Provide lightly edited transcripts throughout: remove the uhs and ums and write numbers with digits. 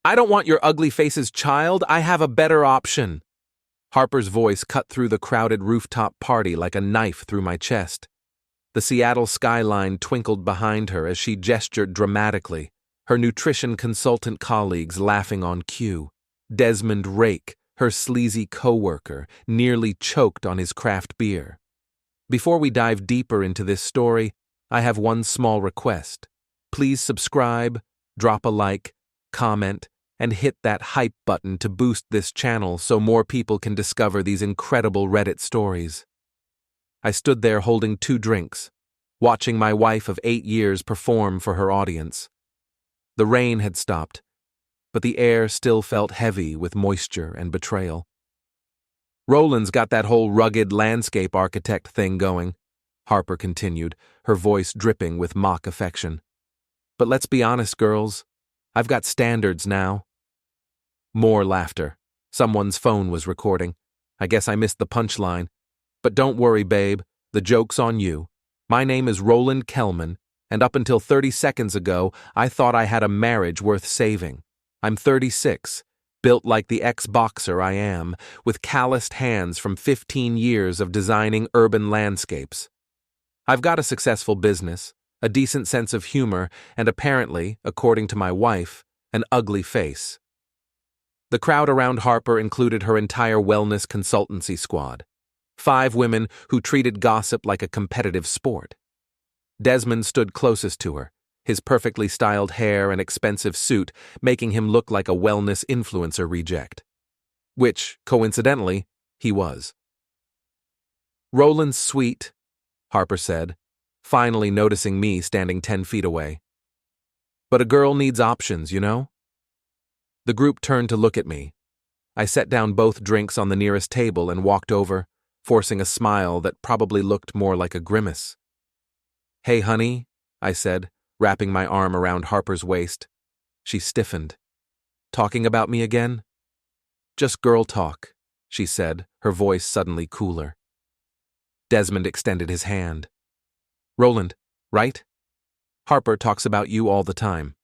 I don't want your ugly face's child. I have a better option. Harper's voice cut through the crowded rooftop party like a knife through my chest. The Seattle skyline twinkled behind her as she gestured dramatically, her nutrition consultant colleagues laughing on cue. Desmond Rake, her sleazy coworker, nearly choked on his craft beer. Before we dive deeper into this story, I have one small request. Please subscribe, drop a like, comment, and hit that hype button to boost this channel so more people can discover these incredible Reddit stories. I stood there holding 2 drinks, watching my wife of 8 years perform for her audience. The rain had stopped, but the air still felt heavy with moisture and betrayal. Roland's got that whole rugged landscape architect thing going, Harper continued, her voice dripping with mock affection. But let's be honest, girls, I've got standards now. More laughter. Someone's phone was recording. I guess I missed the punchline. But don't worry, babe, the joke's on you. My name is Roland Kellman, and up until 30 seconds ago, I thought I had a marriage worth saving. I'm 36, built like the ex-boxer I am, with calloused hands from 15 years of designing urban landscapes. I've got a successful business, a decent sense of humor, and apparently, according to my wife, an ugly face. The crowd around Harper included her entire wellness consultancy squad. 5 women who treated gossip like a competitive sport. Desmond stood closest to her, his perfectly styled hair and expensive suit making him look like a wellness influencer reject. Which, coincidentally, he was. "Roland's sweet," Harper said, finally noticing me standing 10 feet away. "But a girl needs options, you know?" The group turned to look at me. I set down both drinks on the nearest table and walked over, forcing a smile that probably looked more like a grimace. "Hey, honey," I said, wrapping my arm around Harper's waist. She stiffened. "Talking about me again?" "Just girl talk," she said, her voice suddenly cooler. Desmond extended his hand. "Roland, right? Harper talks about you all the time."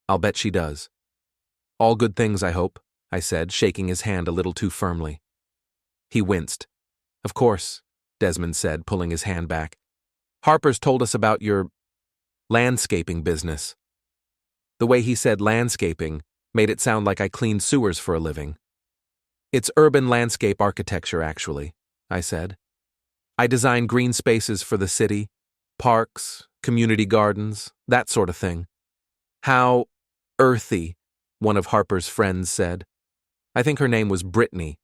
"I'll bet she does." "All good things, I hope," I said, shaking his hand a little too firmly. He winced. "Of course," Desmond said, pulling his hand back. "Harper's told us about your landscaping business." The way he said landscaping made it sound like I cleaned sewers for a living. "It's urban landscape architecture, actually," I said. "I design green spaces for the city, parks, community gardens, that sort of thing." "How earthy," one of Harper's friends said. I think her name was Brittany,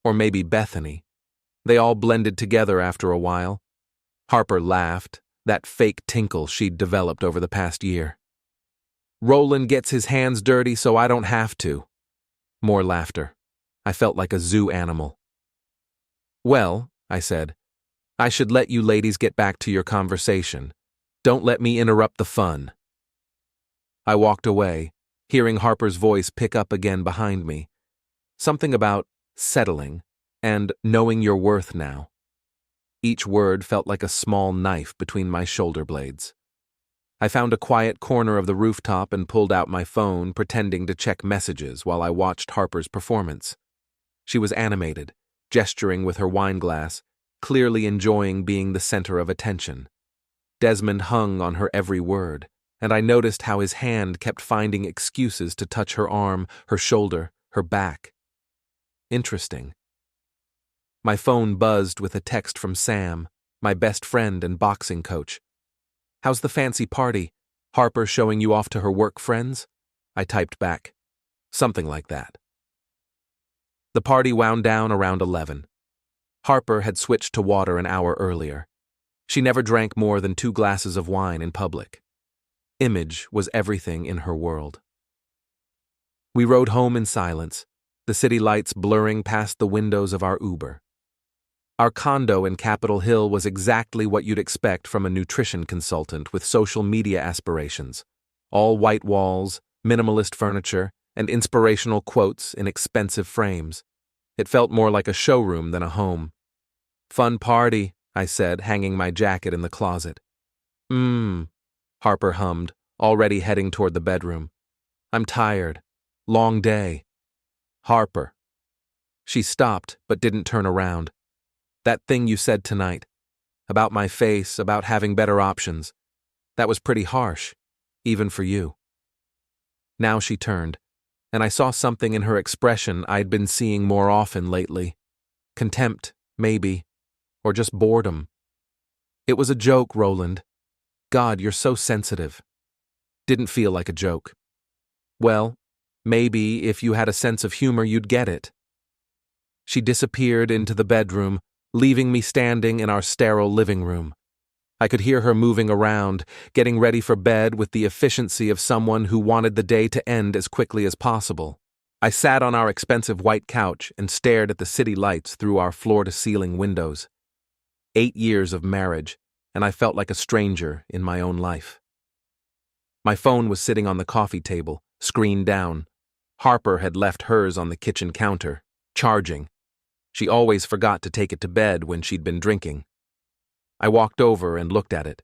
or maybe Bethany. They all blended together after a while. Harper laughed, that fake tinkle she'd developed over the past year. "Roland gets his hands dirty so I don't have to." More laughter. I felt like a zoo animal. "Well," I said, "I should let you ladies get back to your conversation. Don't let me interrupt the fun." I walked away, hearing Harper's voice pick up again behind me. Something about settling and knowing your worth now. Each word felt like a small knife between my shoulder blades. I found a quiet corner of the rooftop and pulled out my phone, pretending to check messages while I watched Harper's performance. She was animated, gesturing with her wine glass, clearly enjoying being the center of attention. Desmond hung on her every word, and I noticed how his hand kept finding excuses to touch her arm, her shoulder, her back. Interesting. My phone buzzed with a text from Sam, my best friend and boxing coach. "How's the fancy party? Harper showing you off to her work friends?" I typed back. Something like that. The party wound down around 11. Harper had switched to water an hour earlier. She never drank more than 2 glasses of wine in public. Image was everything in her world. We rode home in silence, the city lights blurring past the windows of our Uber. Our condo in Capitol Hill was exactly what you'd expect from a nutrition consultant with social media aspirations. All white walls, minimalist furniture, and inspirational quotes in expensive frames. It felt more like a showroom than a home. "Fun party," I said, hanging my jacket in the closet. Harper hummed, already heading toward the bedroom. "I'm tired. Long day. Harper. She stopped, but didn't turn around. That thing you said tonight, about my face, about having better options, that was pretty harsh, even for you. Now she turned, and I saw something in her expression I'd been seeing more often lately. Contempt, maybe, or just boredom. It was a joke, Roland. God, you're so sensitive. Didn't feel like a joke. Well, maybe if you had a sense of humor you'd get it. She disappeared into the bedroom, leaving me standing in our sterile living room. I could hear her moving around, getting ready for bed with the efficiency of someone who wanted the day to end as quickly as possible. I sat on our expensive white couch and stared at the city lights through our floor-to-ceiling windows. 8 years of marriage, and I felt like a stranger in my own life. My phone was sitting on the coffee table, screen down. Harper had left hers on the kitchen counter, charging. She always forgot to take it to bed when she'd been drinking. I walked over and looked at it.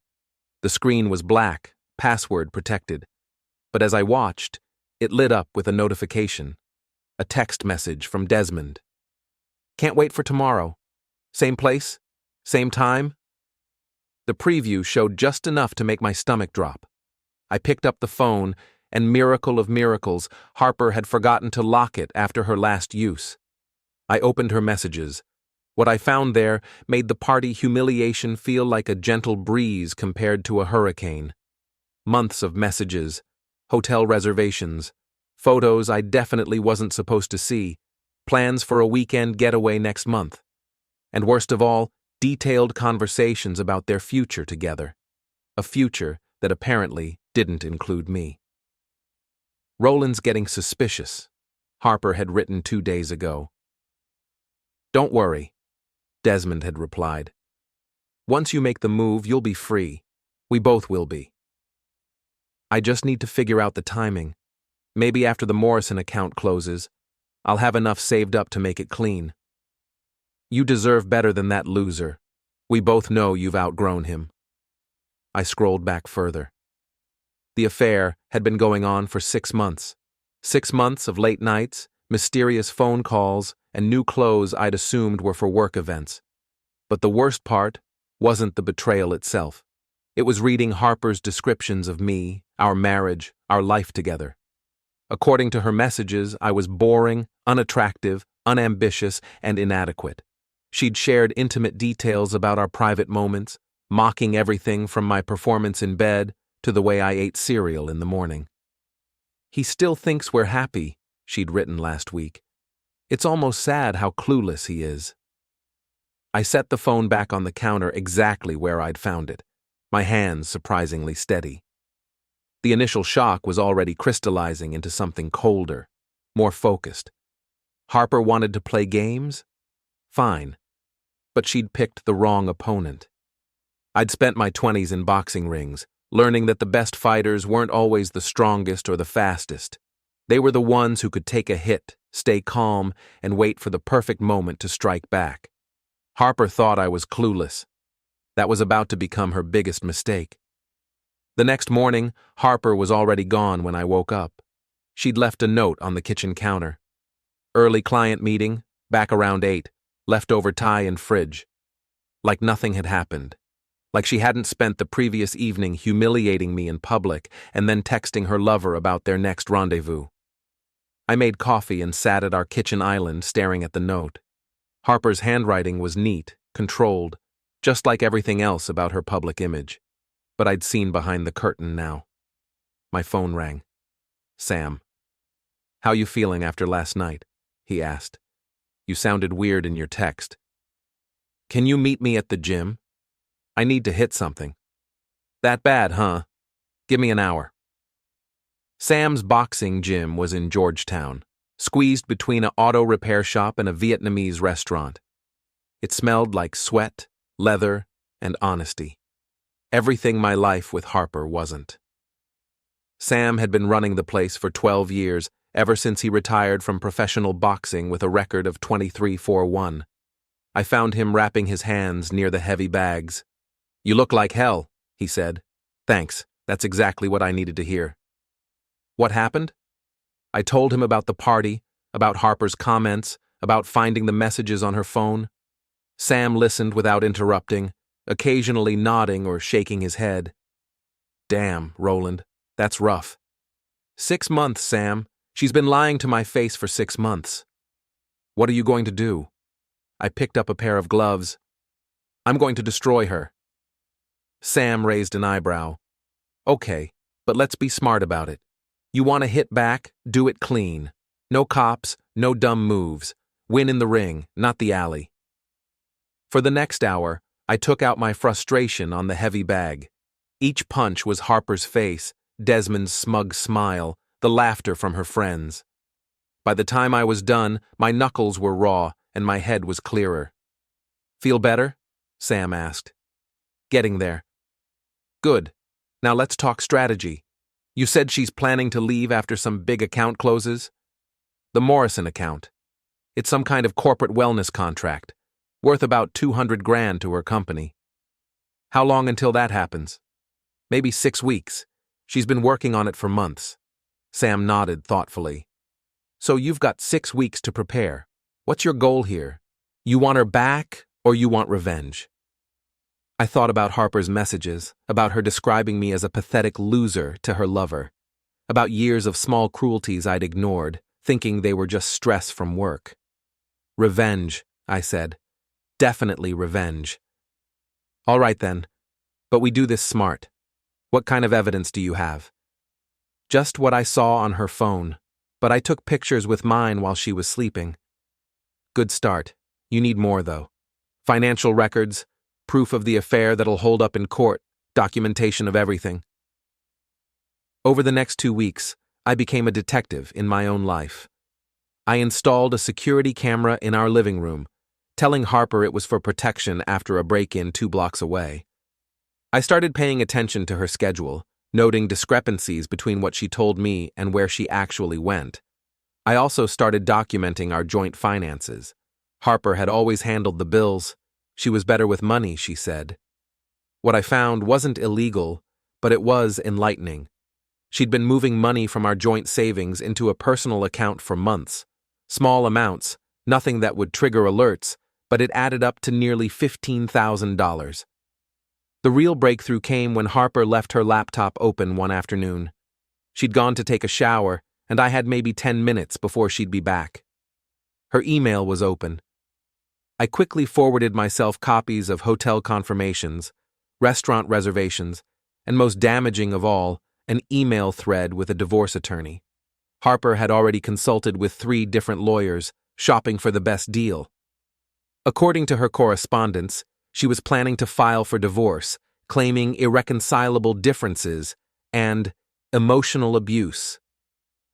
The screen was black, password protected. But as I watched, it lit up with a notification. A text message from Desmond. Can't wait for tomorrow. Same place? Same time? The preview showed just enough to make my stomach drop. I picked up the phone, and miracle of miracles, Harper had forgotten to lock it after her last use. I opened her messages. What I found there made the party humiliation feel like a gentle breeze compared to a hurricane. Months of messages, hotel reservations, photos I definitely wasn't supposed to see, plans for a weekend getaway next month. And worst of all, detailed conversations about their future together. A future that apparently didn't include me. Roland's getting suspicious, Harper had written 2 days ago. Don't worry, Desmond had replied. Once you make the move, you'll be free. We both will be. I just need to figure out the timing. Maybe after the Morrison account closes, I'll have enough saved up to make it clean. You deserve better than that loser. We both know you've outgrown him. I scrolled back further. The affair had been going on for 6 months. 6 months of late nights, mysterious phone calls, and new clothes I'd assumed were for work events. But the worst part wasn't the betrayal itself. It was reading Harper's descriptions of me, our marriage, our life together. According to her messages, I was boring, unattractive, unambitious, and inadequate. She'd shared intimate details about our private moments, mocking everything from my performance in bed to the way I ate cereal in the morning. He still thinks we're happy, she'd written last week. It's almost sad how clueless he is. I set the phone back on the counter exactly where I'd found it, my hands surprisingly steady. The initial shock was already crystallizing into something colder, more focused. Harper wanted to play games? Fine. But she'd picked the wrong opponent. I'd spent my 20s in boxing rings, learning that the best fighters weren't always the strongest or the fastest. They were the ones who could take a hit, stay calm, and wait for the perfect moment to strike back. Harper thought I was clueless. That was about to become her biggest mistake. The next morning, Harper was already gone when I woke up. She'd left a note on the kitchen counter. Early client meeting, back around 8, leftover tie in fridge. Like nothing had happened. Like she hadn't spent the previous evening humiliating me in public and then texting her lover about their next rendezvous. I made coffee and sat at our kitchen island staring at the note. Harper's handwriting was neat, controlled, just like everything else about her public image. But I'd seen behind the curtain now. My phone rang. Sam. How you feeling after last night? He asked. You sounded weird in your text. Can you meet me at the gym? I need to hit something. That bad, huh? Give me an hour. Sam's boxing gym was in Georgetown, squeezed between an auto repair shop and a Vietnamese restaurant. It smelled like sweat, leather, and honesty. Everything my life with Harper wasn't. Sam had been running the place for 12 years, ever since he retired from professional boxing with a record of 23-4-1. I found him wrapping his hands near the heavy bags. You look like hell, he said. Thanks, that's exactly what I needed to hear. What happened? I told him about the party, about Harper's comments, about finding the messages on her phone. Sam listened without interrupting, occasionally nodding or shaking his head. Damn, Roland, that's rough. 6 months, Sam. She's been lying to my face for 6 months. What are you going to do? I picked up a pair of gloves. I'm going to destroy her. Sam raised an eyebrow. Okay, but let's be smart about it. You want to hit back? Do it clean. No cops, no dumb moves. Win in the ring, not the alley. For the next hour, I took out my frustration on the heavy bag. Each punch was Harper's face, Desmond's smug smile, the laughter from her friends. By the time I was done, my knuckles were raw and my head was clearer. Feel better? Sam asked. Getting there. Good. Now let's talk strategy. You said she's planning to leave after some big account closes? The Morrison account. It's some kind of corporate wellness contract, worth about $200,000 to her company. How long until that happens? Maybe 6 weeks. She's been working on it for months. Sam nodded thoughtfully. So you've got 6 weeks to prepare. What's your goal here? You want her back, or you want revenge? I thought about Harper's messages, about her describing me as a pathetic loser to her lover, about years of small cruelties I'd ignored, thinking they were just stress from work. Revenge, I said. Definitely revenge. All right then, but we do this smart. What kind of evidence do you have? Just what I saw on her phone, but I took pictures with mine while she was sleeping. Good start. You need more, though. Financial records, proof of the affair that'll hold up in court, documentation of everything. Over the next 2 weeks, I became a detective in my own life. I installed a security camera in our living room, telling Harper it was for protection after a break-in 2 blocks away. I started paying attention to her schedule, noting discrepancies between what she told me and where she actually went. I also started documenting our joint finances. Harper had always handled the bills. She was better with money, she said. What I found wasn't illegal, but it was enlightening. She'd been moving money from our joint savings into a personal account for months. Small amounts, nothing that would trigger alerts, but it added up to nearly $15,000. The real breakthrough came when Harper left her laptop open one afternoon. She'd gone to take a shower, and I had maybe 10 minutes before she'd be back. Her email was open. I quickly forwarded myself copies of hotel confirmations, restaurant reservations, and most damaging of all, an email thread with a divorce attorney. Harper had already consulted with 3 different lawyers, shopping for the best deal. According to her correspondence, she was planning to file for divorce, claiming irreconcilable differences and emotional abuse.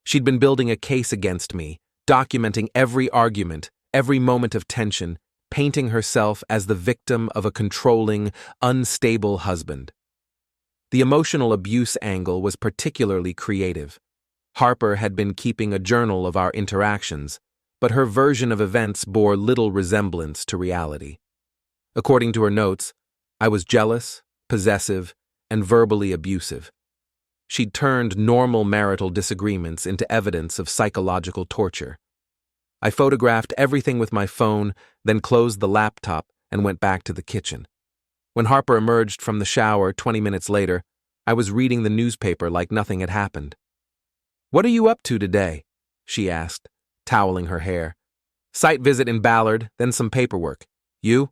She'd been building a case against me, documenting every argument, every moment of tension, painting herself as the victim of a controlling, unstable husband. The emotional abuse angle was particularly creative. Harper had been keeping a journal of our interactions, but her version of events bore little resemblance to reality. According to her notes, I was jealous, possessive, and verbally abusive. She'd turned normal marital disagreements into evidence of psychological torture. I photographed everything with my phone, then closed the laptop and went back to the kitchen. When Harper emerged from the shower 20 minutes later, I was reading the newspaper like nothing had happened. "What are you up to today?" she asked, toweling her hair. "Site visit in Ballard, then some paperwork. You?"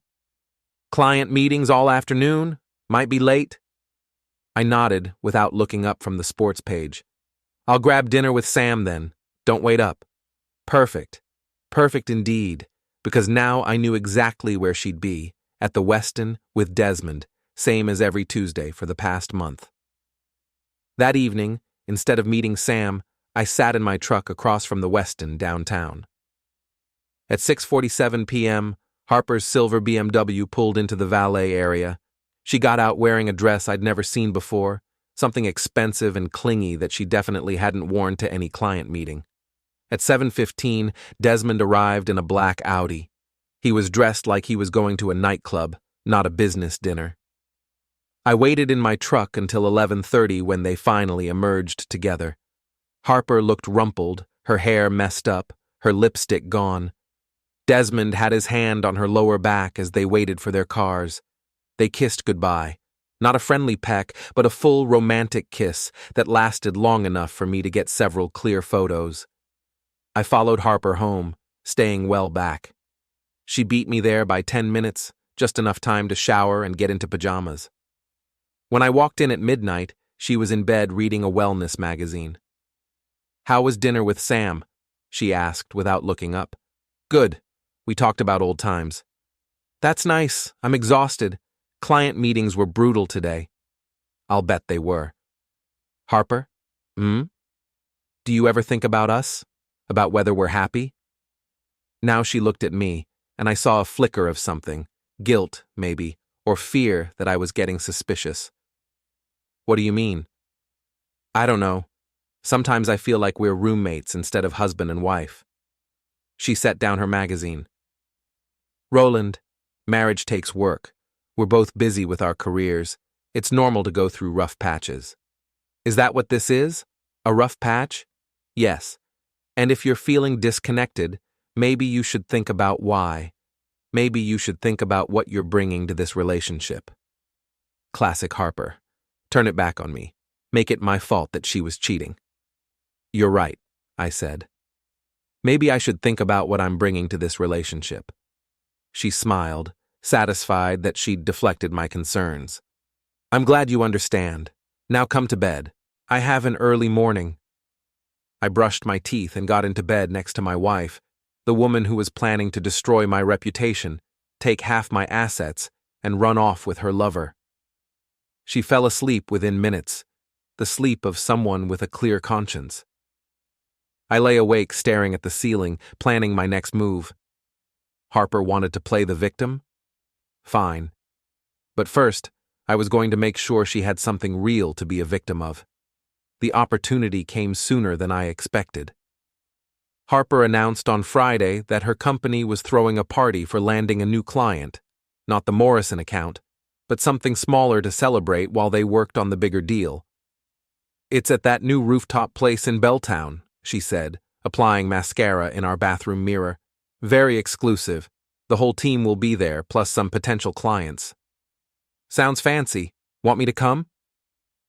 "Client meetings all afternoon. Might be late." I nodded without looking up from the sports page. "I'll grab dinner with Sam then. Don't wait up." Perfect. Perfect indeed, because now I knew exactly where she'd be, at the Westin with Desmond, same as every Tuesday for the past month. That evening, instead of meeting Sam, I sat in my truck across from the Westin downtown. At 6:47 p.m., Harper's silver BMW pulled into the valet area. She got out wearing a dress I'd never seen before, something expensive and clingy that she definitely hadn't worn to any client meeting. At 7:15, Desmond arrived in a black Audi. He was dressed like he was going to a nightclub, not a business dinner. I waited in my truck until 11:30 when they finally emerged together. Harper looked rumpled, her hair messed up, her lipstick gone. Desmond had his hand on her lower back as they waited for their cars. They kissed goodbye. Not a friendly peck, but a full romantic kiss that lasted long enough for me to get several clear photos. I followed Harper home, staying well back. She beat me there by 10 minutes, just enough time to shower and get into pajamas. When I walked in at midnight, she was in bed reading a wellness magazine. "How was dinner with Sam?" she asked without looking up. "Good. We talked about old times." "That's nice. I'm exhausted. Client meetings were brutal today." "I'll bet they were." "Harper? Do you ever think about us? About whether we're happy?" Now she looked at me, and I saw a flicker of something, guilt, maybe, or fear that I was getting suspicious. "What do you mean?" "I don't know. Sometimes I feel like we're roommates instead of husband and wife." She set down her magazine. "Roland, marriage takes work. We're both busy with our careers. It's normal to go through rough patches." "Is that what this is? A rough patch?" "Yes. And if you're feeling disconnected, maybe you should think about why. Maybe you should think about what you're bringing to this relationship." Classic Harper. Turn it back on me. Make it my fault that she was cheating. "You're right," I said. "Maybe I should think about what I'm bringing to this relationship." She smiled, satisfied that she'd deflected my concerns. "I'm glad you understand. Now come to bed. I have an early morning." I brushed my teeth and got into bed next to my wife, the woman who was planning to destroy my reputation, take half my assets, and run off with her lover. She fell asleep within minutes, the sleep of someone with a clear conscience. I lay awake staring at the ceiling, planning my next move. Harper wanted to play the victim? Fine. But first, I was going to make sure she had something real to be a victim of. The opportunity came sooner than I expected. Harper announced on Friday that her company was throwing a party for landing a new client, not the Morrison account, but something smaller to celebrate while they worked on the bigger deal. "It's at that new rooftop place in Belltown," she said, applying mascara in our bathroom mirror. "Very exclusive. The whole team will be there, plus some potential clients." "Sounds fancy. Want me to come?"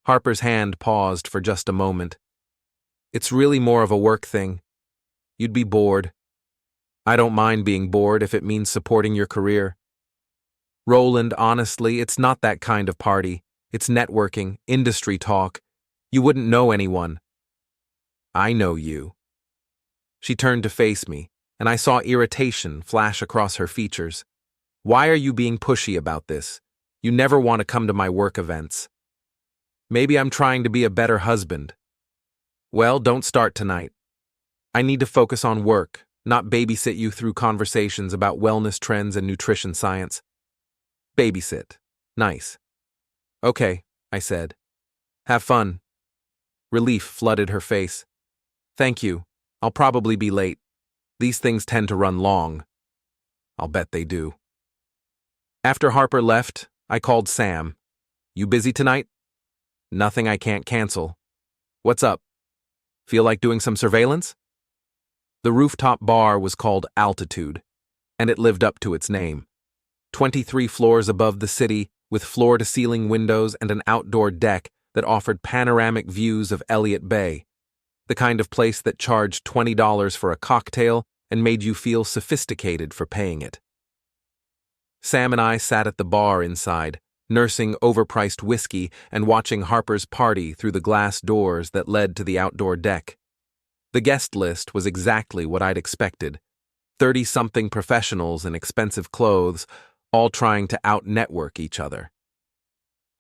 Harper's hand paused for just a moment. "It's really more of a work thing. You'd be bored." "I don't mind being bored if it means supporting your career." "Roland, honestly, it's not that kind of party. It's networking, industry talk. You wouldn't know anyone." "I know you." She turned to face me, and I saw irritation flash across her features. "Why are you being pushy about this? You never want to come to my work events." "Maybe I'm trying to be a better husband." "Well, don't start tonight. I need to focus on work, not babysit you through conversations about wellness trends and nutrition science." "Babysit. Nice." "Okay," I said. "Have fun." Relief flooded her face. "Thank you. I'll probably be late. These things tend to run long." "I'll bet they do." After Harper left, I called Sam. "You busy tonight?" "Nothing I can't cancel." "What's up? Feel like doing some surveillance?" The rooftop bar was called Altitude, and it lived up to its name. 23 floors above the city, with floor-to-ceiling windows and an outdoor deck that offered panoramic views of Elliott Bay, the kind of place that charged $20 for a cocktail and made you feel sophisticated for paying it. Sam and I sat at the bar inside, nursing overpriced whiskey and watching Harper's party through the glass doors that led to the outdoor deck. The guest list was exactly what I'd expected. 30-something professionals in expensive clothes, all trying to out-network each other.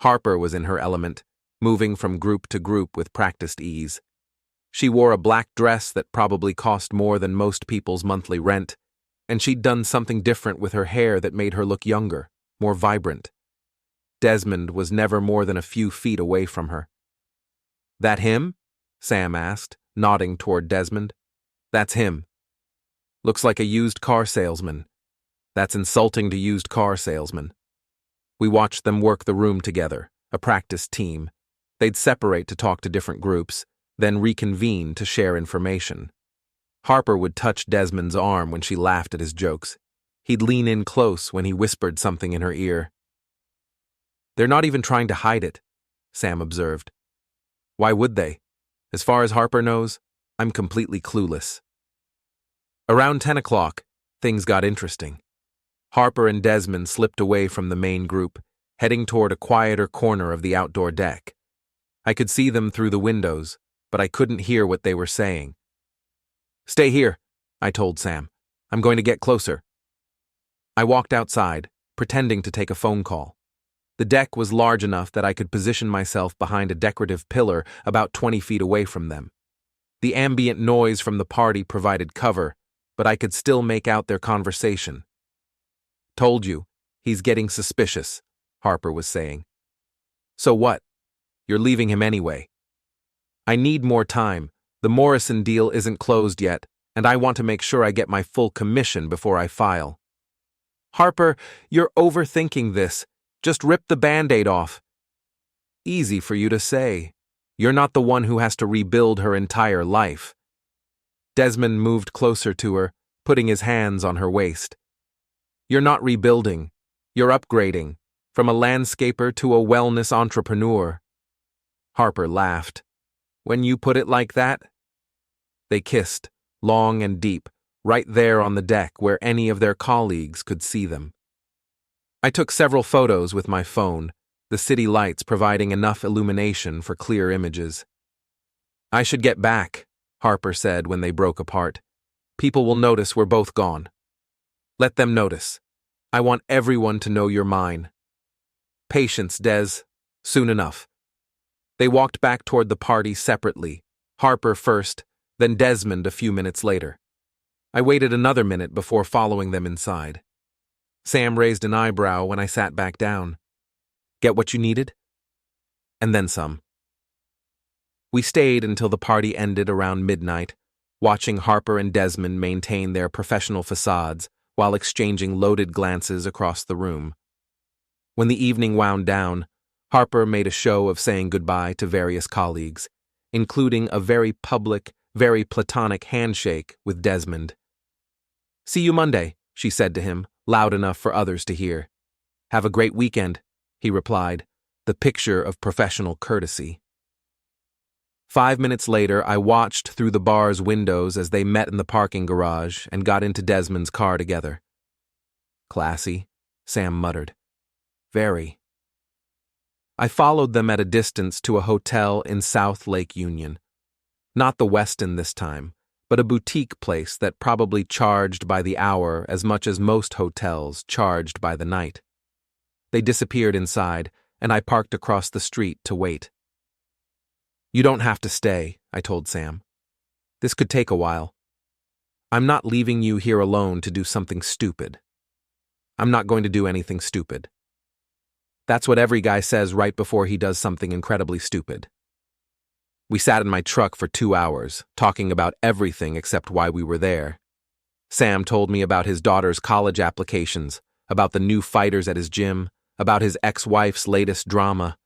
Harper was in her element, moving from group to group with practiced ease. She wore a black dress that probably cost more than most people's monthly rent, and she'd done something different with her hair that made her look younger, more vibrant. Desmond was never more than a few feet away from her. "That him?" Sam asked, nodding toward Desmond. "That's him. Looks like a used car salesman. That's insulting to used car salesmen." We watched them work the room together, a practice team. They'd separate to talk to different groups, then reconvene to share information. Harper would touch Desmond's arm when she laughed at his jokes. He'd lean in close when he whispered something in her ear. "They're not even trying to hide it," Sam observed. "Why would they? As far as Harper knows, I'm completely clueless." Around 10 o'clock, things got interesting. Harper and Desmond slipped away from the main group, heading toward a quieter corner of the outdoor deck. I could see them through the windows, but I couldn't hear what they were saying. "Stay here," I told Sam. "I'm going to get closer." I walked outside, pretending to take a phone call. The deck was large enough that I could position myself behind a decorative pillar about 20 feet away from them. The ambient noise from the party provided cover, but I could still make out their conversation. "Told you, he's getting suspicious," Harper was saying. "So what? You're leaving him anyway." "I need more time. The Morrison deal isn't closed yet, and I want to make sure I get my full commission before I file." "Harper, you're overthinking this. Just rip the Band-Aid off." "Easy for you to say. You're not the one who has to rebuild her entire life." Desmond moved closer to her, putting his hands on her waist. "You're not rebuilding. You're upgrading, from a landscaper to a wellness entrepreneur." Harper laughed. "When you put it like that?" They kissed, long and deep, right there on the deck where any of their colleagues could see them. I took several photos with my phone, the city lights providing enough illumination for clear images. "I should get back," Harper said when they broke apart. "People will notice we're both gone." "Let them notice. I want everyone to know you're mine." "Patience, Des. Soon enough." They walked back toward the party separately, Harper first, then Desmond a few minutes later. I waited another minute before following them inside. Sam raised an eyebrow when I sat back down. "Get what you needed?" "And then some." We stayed until the party ended around midnight, watching Harper and Desmond maintain their professional facades while exchanging loaded glances across the room. When the evening wound down, Harper made a show of saying goodbye to various colleagues, including a very public, very platonic handshake with Desmond. "See you Monday," she said to him, loud enough for others to hear. "Have a great weekend," he replied, the picture of professional courtesy. 5 minutes later, I watched through the bar's windows as they met in the parking garage and got into Desmond's car together. "Classy," Sam muttered. "Very." I followed them at a distance to a hotel in South Lake Union. Not the Westin this time, but a boutique place that probably charged by the hour as much as most hotels charged by the night. They disappeared inside, and I parked across the street to wait. "You don't have to stay," I told Sam. "This could take a while. I'm not leaving you here alone to do something stupid." "I'm not going to do anything stupid." That's what every guy says right before he does something incredibly stupid. We sat in my truck for 2 hours, talking about everything except why we were there. Sam told me about his daughter's college applications, about the new fighters at his gym, about his ex-wife's latest drama.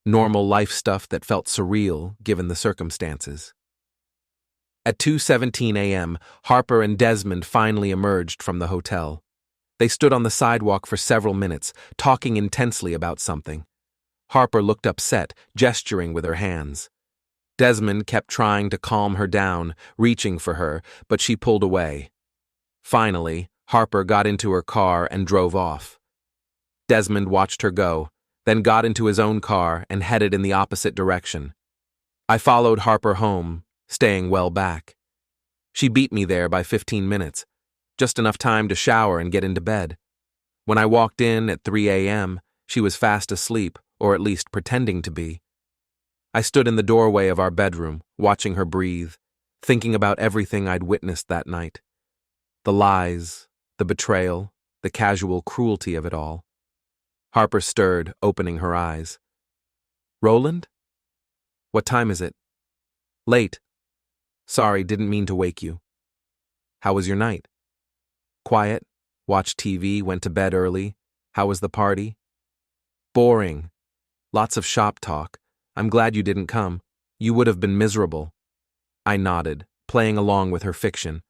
Normal life stuff that felt surreal given the circumstances. At 2:17 a.m., Harper and Desmond finally emerged from the hotel. They stood on the sidewalk for several minutes, talking intensely about something. Harper looked upset, gesturing with her hands. Desmond kept trying to calm her down, reaching for her, but she pulled away. Finally, Harper got into her car and drove off. Desmond watched her go, then got into his own car and headed in the opposite direction. I followed Harper home, staying well back. She beat me there by 15 minutes, just enough time to shower and get into bed. When I walked in at 3 a.m., she was fast asleep, or at least pretending to be. I stood in the doorway of our bedroom, watching her breathe, thinking about everything I'd witnessed that night. The lies, the betrayal, the casual cruelty of it all. Harper stirred, opening her eyes. "Roland? What time is it?" "Late. Sorry, didn't mean to wake you." "How was your night?" "Quiet. Watched TV, went to bed early. How was the party?" "Boring. Lots of shop talk. I'm glad you didn't come. You would have been miserable." I nodded, playing along with her fiction.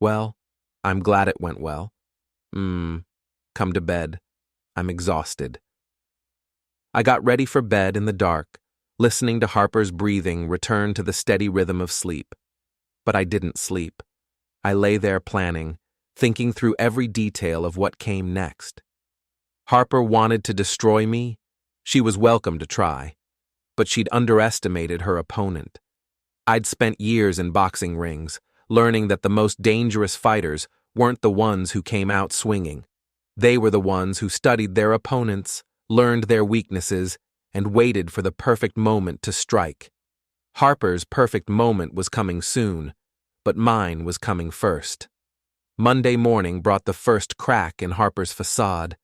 Well, I'm glad it went well. Come to bed. I'm exhausted. I got ready for bed in the dark, listening to Harper's breathing return to the steady rhythm of sleep. But I didn't sleep. I lay there planning, thinking through every detail of what came next. Harper wanted to destroy me. She was welcome to try, but she'd underestimated her opponent. I'd spent years in boxing rings, learning that the most dangerous fighters weren't the ones who came out swinging. They were the ones who studied their opponents, learned their weaknesses, and waited for the perfect moment to strike. Harper's perfect moment was coming soon, but mine was coming first. Monday morning brought the first crack in Harper's facade.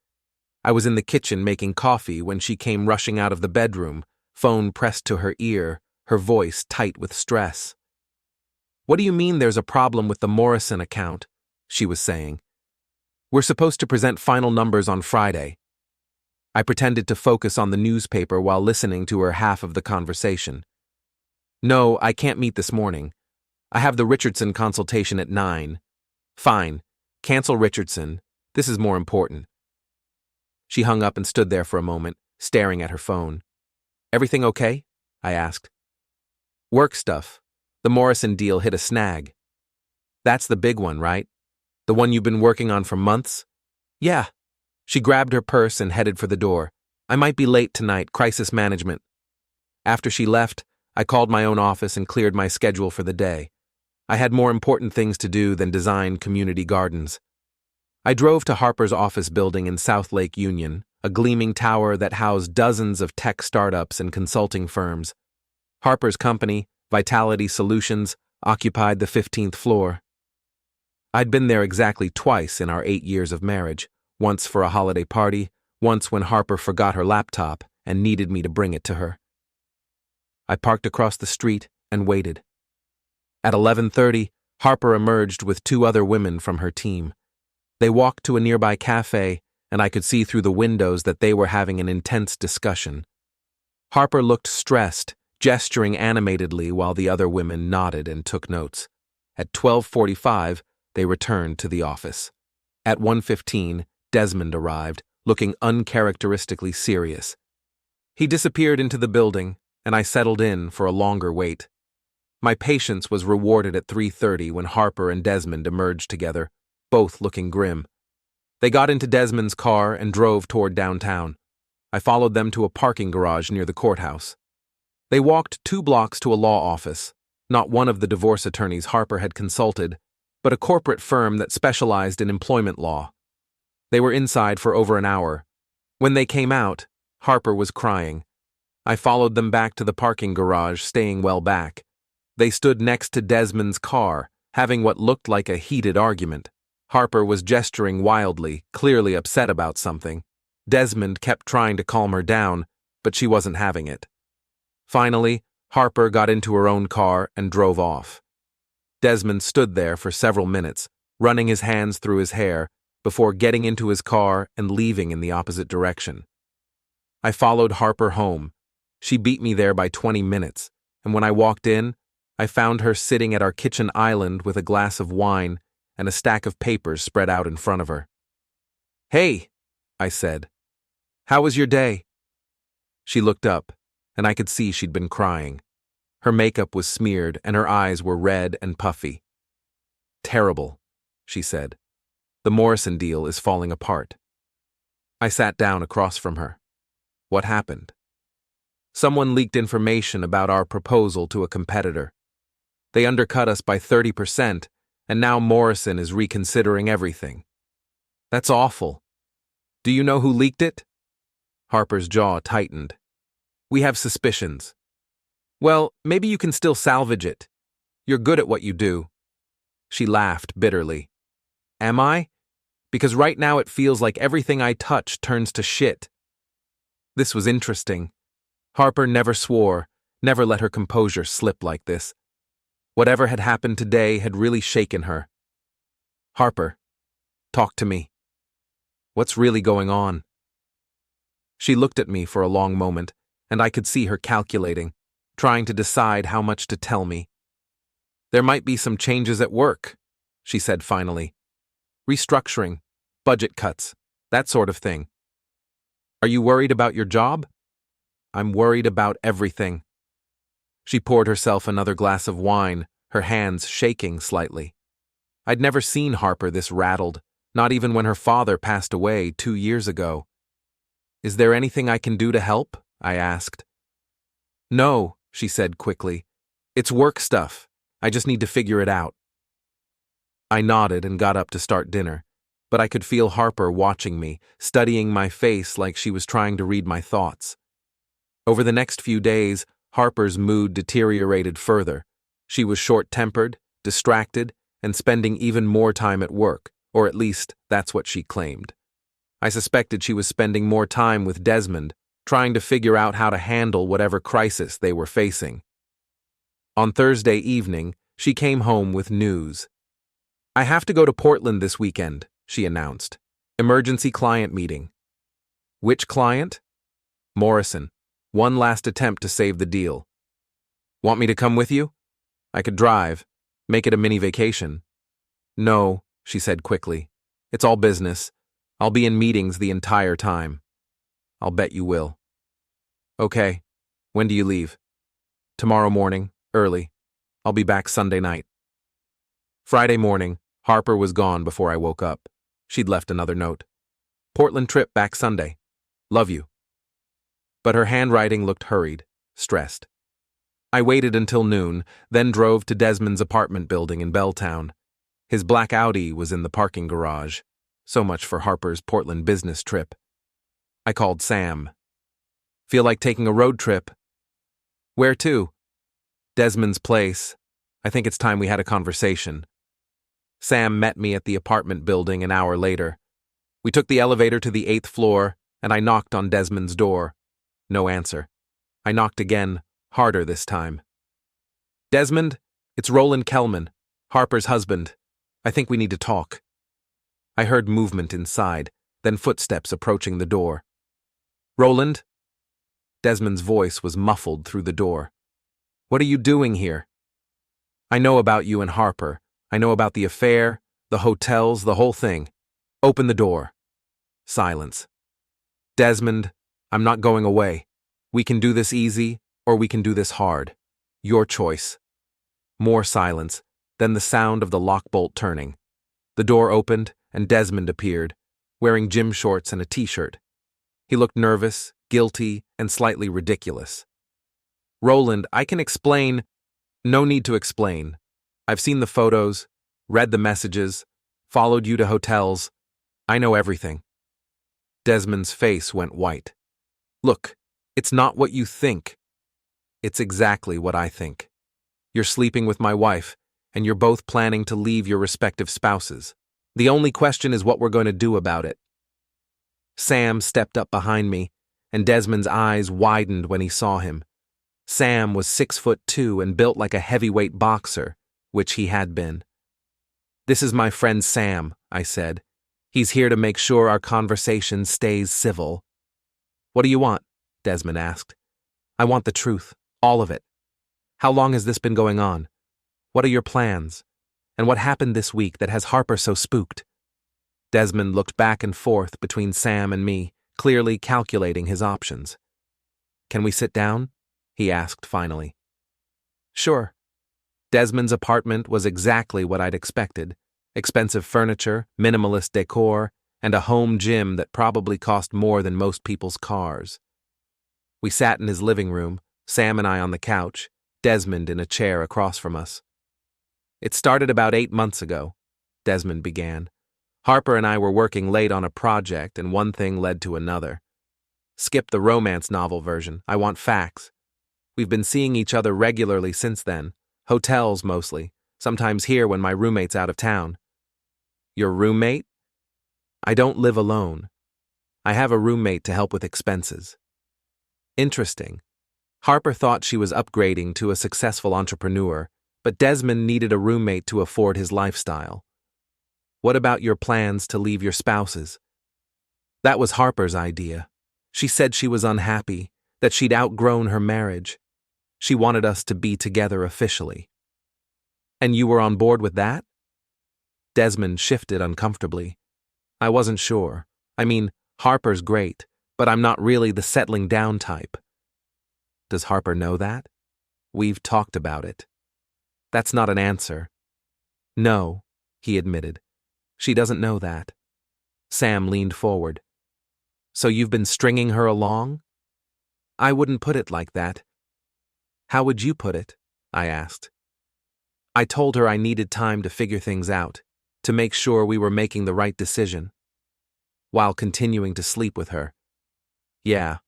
I was in the kitchen making coffee when she came rushing out of the bedroom, phone pressed to her ear, her voice tight with stress. "What do you mean there's a problem with the Morrison account?" she was saying. "We're supposed to present final numbers on Friday." I pretended to focus on the newspaper while listening to her half of the conversation. "No, I can't meet this morning. I have the Richardson consultation at 9. "Fine. Cancel Richardson. This is more important." She hung up and stood there for a moment, staring at her phone. "Everything okay?" I asked. "Work stuff. The Morrison deal hit a snag." "That's the big one, right? The one you've been working on for months?" "Yeah." She grabbed her purse and headed for the door. "I might be late tonight, crisis management." After she left, I called my own office and cleared my schedule for the day. I had more important things to do than design community gardens. I drove to Harper's office building in South Lake Union, a gleaming tower that housed dozens of tech startups and consulting firms. Harper's company, Vitality Solutions, occupied the 15th floor. I'd been there exactly twice in our 8 years of marriage, once for a holiday party, once when Harper forgot her laptop and needed me to bring it to her. I parked across the street and waited. At 11:30, Harper emerged with 2 other women from her team. They walked to a nearby cafe, and I could see through the windows that they were having an intense discussion. Harper looked stressed, gesturing animatedly while the other women nodded and took notes. At 12:45, they returned to the office. At 1:15, Desmond arrived, looking uncharacteristically serious. He disappeared into the building, and I settled in for a longer wait. My patience was rewarded at 3:30 when Harper and Desmond emerged together, both looking grim. They got into Desmond's car and drove toward downtown. I followed them to a parking garage near the courthouse. They walked 2 blocks to a law office, not one of the divorce attorneys Harper had consulted, but a corporate firm that specialized in employment law. They were inside for over an hour. When they came out, Harper was crying. I followed them back to the parking garage, staying well back. They stood next to Desmond's car, having what looked like a heated argument. Harper was gesturing wildly, clearly upset about something. Desmond kept trying to calm her down, but she wasn't having it. Finally, Harper got into her own car and drove off. Desmond stood there for several minutes, running his hands through his hair, before getting into his car and leaving in the opposite direction. I followed Harper home. She beat me there by 20 minutes, and when I walked in, I found her sitting at our kitchen island with a glass of wine and a stack of papers spread out in front of her. "Hey," I said. "How was your day?" She looked up, and I could see she'd been crying. Her makeup was smeared and her eyes were red and puffy. "Terrible," she said. "The Morrison deal is falling apart." I sat down across from her. "What happened?" "Someone leaked information about our proposal to a competitor. They undercut us by 30%, and now Morrison is reconsidering everything." "That's awful. Do you know who leaked it?" Harper's jaw tightened. "We have suspicions." "Well, maybe you can still salvage it. You're good at what you do." She laughed bitterly. "Am I? Because right now it feels like everything I touch turns to shit." This was interesting. Harper never swore, never let her composure slip like this. Whatever had happened today had really shaken her. "Harper, talk to me. What's really going on?" She looked at me for a long moment, and I could see her calculating, trying to decide how much to tell me. There might be some changes at work, she said finally. Restructuring, budget cuts, that sort of thing. Are you worried about your job? I'm worried about everything. She poured herself another glass of wine, her hands shaking slightly. I'd never seen Harper this rattled, not even when her father passed away 2 years ago. Is there anything I can do to help? I asked. No, she said quickly. It's work stuff. I just need to figure it out. I nodded and got up to start dinner, but I could feel Harper watching me, studying my face like she was trying to read my thoughts. Over the next few days, Harper's mood deteriorated further. She was short-tempered, distracted, and spending even more time at work, or at least that's what she claimed. I suspected she was spending more time with Desmond, trying to figure out how to handle whatever crisis they were facing. On Thursday evening, she came home with news. I have to go to Portland this weekend, she announced. Emergency client meeting. Which client? Morrison. One last attempt to save the deal. Want me to come with you? I could drive, make it a mini vacation. No, she said quickly. It's all business. I'll be in meetings the entire time. I'll bet you will. Okay. When do you leave? Tomorrow morning, early. I'll be back Sunday night. Friday morning, Harper was gone before I woke up. She'd left another note. Portland trip back Sunday. Love you. But her handwriting looked hurried, stressed. I waited until noon, then drove to Desmond's apartment building in Belltown. His black Audi was in the parking garage. So much for Harper's Portland business trip. I called Sam. Feel like taking a road trip? Where to? Desmond's place. I think it's time we had a conversation. Sam met me at the apartment building an hour later. We took the elevator to the 8th floor, and I knocked on Desmond's door. No answer. I knocked again, harder this time. Desmond, it's Roland Kellman, Harper's husband. I think we need to talk. I heard movement inside, then footsteps approaching the door. Roland? Desmond's voice was muffled through the door. What are you doing here? I know about you and Harper. I know about the affair, the hotels, the whole thing. Open the door. Silence. Desmond, I'm not going away. We can do this easy, or we can do this hard. Your choice. More silence, then the sound of the lock bolt turning. The door opened, and Desmond appeared, wearing gym shorts and a t-shirt. He looked nervous, guilty, and slightly ridiculous. Roland, I can explain. No need to explain. I've seen the photos, read the messages, followed you to hotels. I know everything. Desmond's face went white. Look, it's not what you think. It's exactly what I think. You're sleeping with my wife, and you're both planning to leave your respective spouses. The only question is what we're going to do about it. Sam stepped up behind me, and Desmond's eyes widened when he saw him. Sam was 6'2" and built like a heavyweight boxer, which he had been. This is my friend Sam, I said. He's here to make sure our conversation stays civil. What do you want? Desmond asked. I want the truth, all of it. How long has this been going on? What are your plans? And what happened this week that has Harper so spooked? Desmond looked back and forth between Sam and me, clearly calculating his options. Can we sit down? He asked finally. Sure. Desmond's apartment was exactly what I'd expected. Expensive furniture, minimalist decor, and a home gym that probably cost more than most people's cars. We sat in his living room, Sam and I on the couch, Desmond in a chair across from us. It started about 8 months ago, Desmond began. Harper and I were working late on a project, and one thing led to another. Skip the romance novel version. I want facts. We've been seeing each other regularly since then. Hotels mostly, sometimes here when my roommate's out of town. Your roommate? I don't live alone. I have a roommate to help with expenses. Interesting. Harper thought she was upgrading to a successful entrepreneur, but Desmond needed a roommate to afford his lifestyle. What about your plans to leave your spouses? That was Harper's idea. She said she was unhappy, that she'd outgrown her marriage. She wanted us to be together officially. And you were on board with that? Desmond shifted uncomfortably. I wasn't sure. I mean, Harper's great, but I'm not really the settling down type. Does Harper know that? We've talked about it. That's not an answer. No, he admitted. She doesn't know that. Sam leaned forward. So you've been stringing her along? I wouldn't put it like that. How would you put it? I asked. I told her I needed time to figure things out, to make sure we were making the right decision, while continuing to sleep with her. Yeah.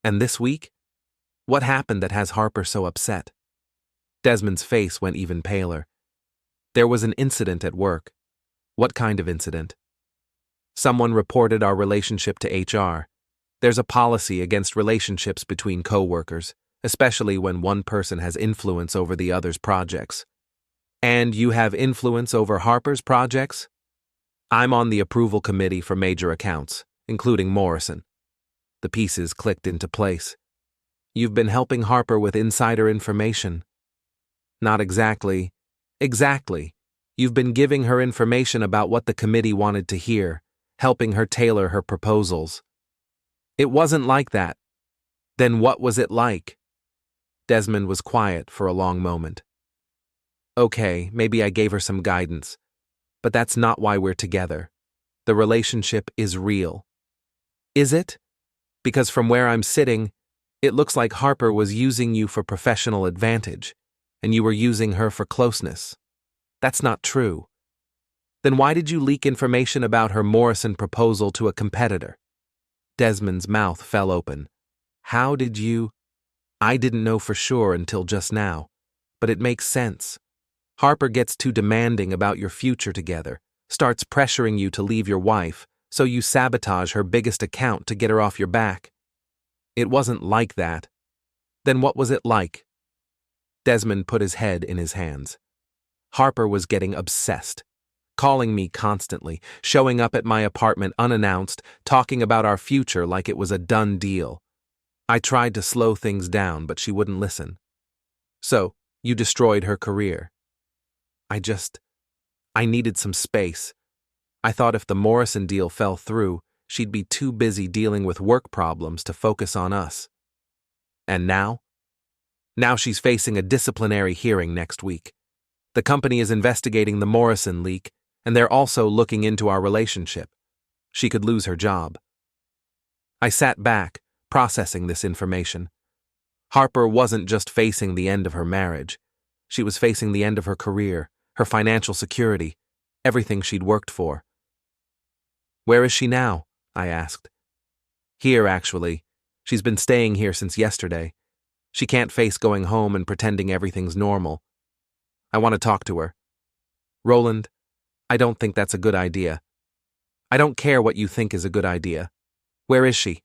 And this week? What happened that has Harper so upset? Desmond's face went even paler. There was an incident at work. What kind of incident? Someone reported our relationship to HR. There's a policy against relationships between coworkers, especially when one person has influence over the other's projects. And you have influence over Harper's projects? I'm on the approval committee for major accounts, including Morrison. The pieces clicked into place. You've been helping Harper with insider information. Not exactly. Exactly. You've been giving her information about what the committee wanted to hear, helping her tailor her proposals. It wasn't like that. Then what was it like? Desmond was quiet for a long moment. Okay, maybe I gave her some guidance, but that's not why we're together. The relationship is real. Is it? Because from where I'm sitting, it looks like Harper was using you for professional advantage, and you were using her for closeness. That's not true. Then why did you leak information about her Morrison proposal to a competitor? Desmond's mouth fell open. How did you? I didn't know for sure until just now, but it makes sense. Harper gets too demanding about your future together, starts pressuring you to leave your wife, so you sabotage her biggest account to get her off your back. It wasn't like that. Then what was it like? Desmond put his head in his hands. Harper was getting obsessed, calling me constantly, showing up at my apartment unannounced, talking about our future like it was a done deal. I tried to slow things down, but she wouldn't listen. So, you destroyed her career. I needed some space. I thought if the Morrison deal fell through, she'd be too busy dealing with work problems to focus on us. And now? Now she's facing a disciplinary hearing next week. The company is investigating the Morrison leak, and they're also looking into our relationship. She could lose her job. I sat back, processing this information. Harper wasn't just facing the end of her marriage. She was facing the end of her career, her financial security, everything she'd worked for. Where is she now? I asked. Here, actually. She's been staying here since yesterday. She can't face going home and pretending everything's normal. I want to talk to her. Roland, I don't think that's a good idea. I don't care what you think is a good idea. Where is she?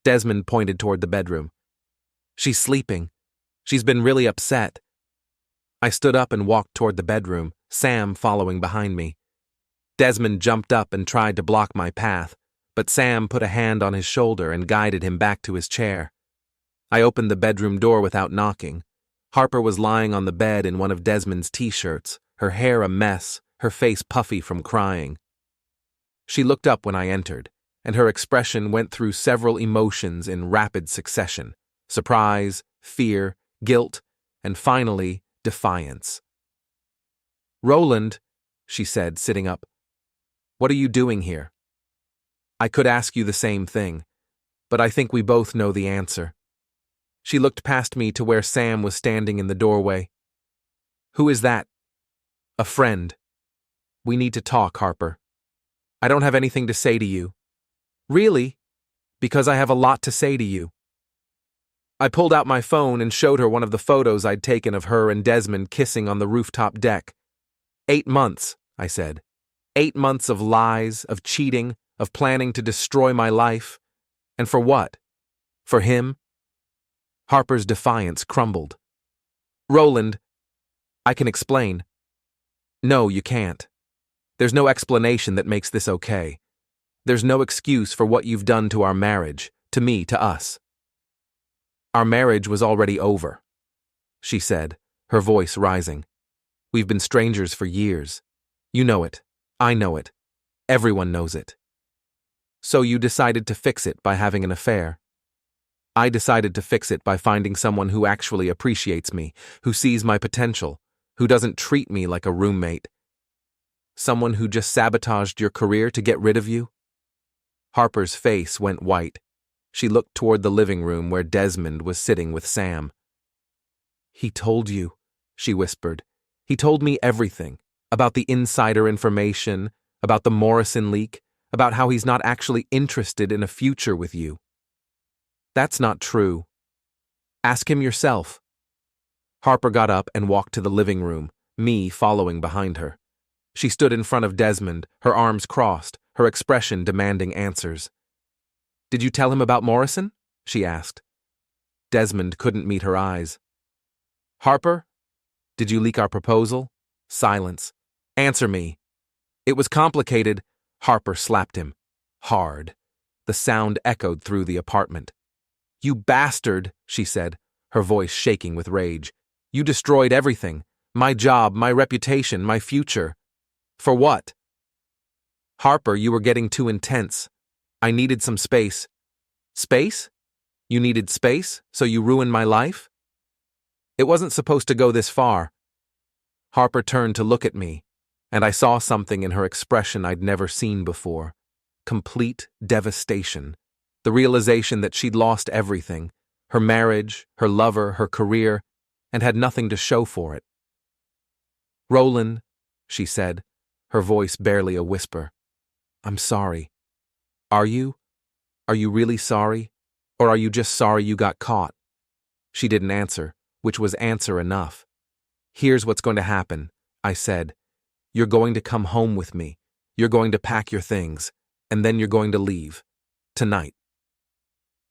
Desmond pointed toward the bedroom. She's sleeping. She's been really upset. I stood up and walked toward the bedroom, Sam following behind me. Desmond jumped up and tried to block my path, but Sam put a hand on his shoulder and guided him back to his chair. I opened the bedroom door without knocking. Harper was lying on the bed in one of Desmond's t-shirts, her hair a mess, her face puffy from crying. She looked up when I entered, and her expression went through several emotions in rapid succession: surprise, fear, guilt, and finally, defiance. Roland, she said, sitting up. What are you doing here? I could ask you the same thing, but I think we both know the answer. She looked past me to where Sam was standing in the doorway. Who is that? A friend. We need to talk, Harper. I don't have anything to say to you. Really? Because I have a lot to say to you. I pulled out my phone and showed her one of the photos I'd taken of her and Desmond kissing on the rooftop deck. 8 months, I said. 8 months of lies, of cheating, of planning to destroy my life. And for what? For him? Harper's defiance crumbled. Roland, I can explain. No, you can't. There's no explanation that makes this okay. There's no excuse for what you've done to our marriage, to me, to us. Our marriage was already over, she said, her voice rising. We've been strangers for years. You know it. I know it. Everyone knows it. So you decided to fix it by having an affair. I decided to fix it by finding someone who actually appreciates me, who sees my potential, who doesn't treat me like a roommate. Someone who just sabotaged your career to get rid of you? Harper's face went white. She looked toward the living room where Desmond was sitting with Sam. He told you, she whispered. He told me everything, about the insider information, about the Morrison leak, about how he's not actually interested in a future with you. That's not true. Ask him yourself. Harper got up and walked to the living room, me following behind her. She stood in front of Desmond, her arms crossed, her expression demanding answers. Did you tell him about Morrison? She asked. Desmond couldn't meet her eyes. Harper? Did you leak our proposal? Silence. Answer me. It was complicated. Harper slapped him. Hard. The sound echoed through the apartment. You bastard, she said, her voice shaking with rage. You destroyed everything. My job, my reputation, my future. For what? Harper, you were getting too intense. I needed some space. Space? You needed space, so you ruined my life? It wasn't supposed to go this far. Harper turned to look at me, and I saw something in her expression I'd never seen before. Complete devastation. The realization that she'd lost everything, her marriage, her lover, her career, and had nothing to show for it. Roland, she said, her voice barely a whisper. I'm sorry. Are you? Are you really sorry? Or are you just sorry you got caught? She didn't answer, which was answer enough. Here's what's going to happen, I said. You're going to come home with me. You're going to pack your things, and then you're going to leave. Tonight.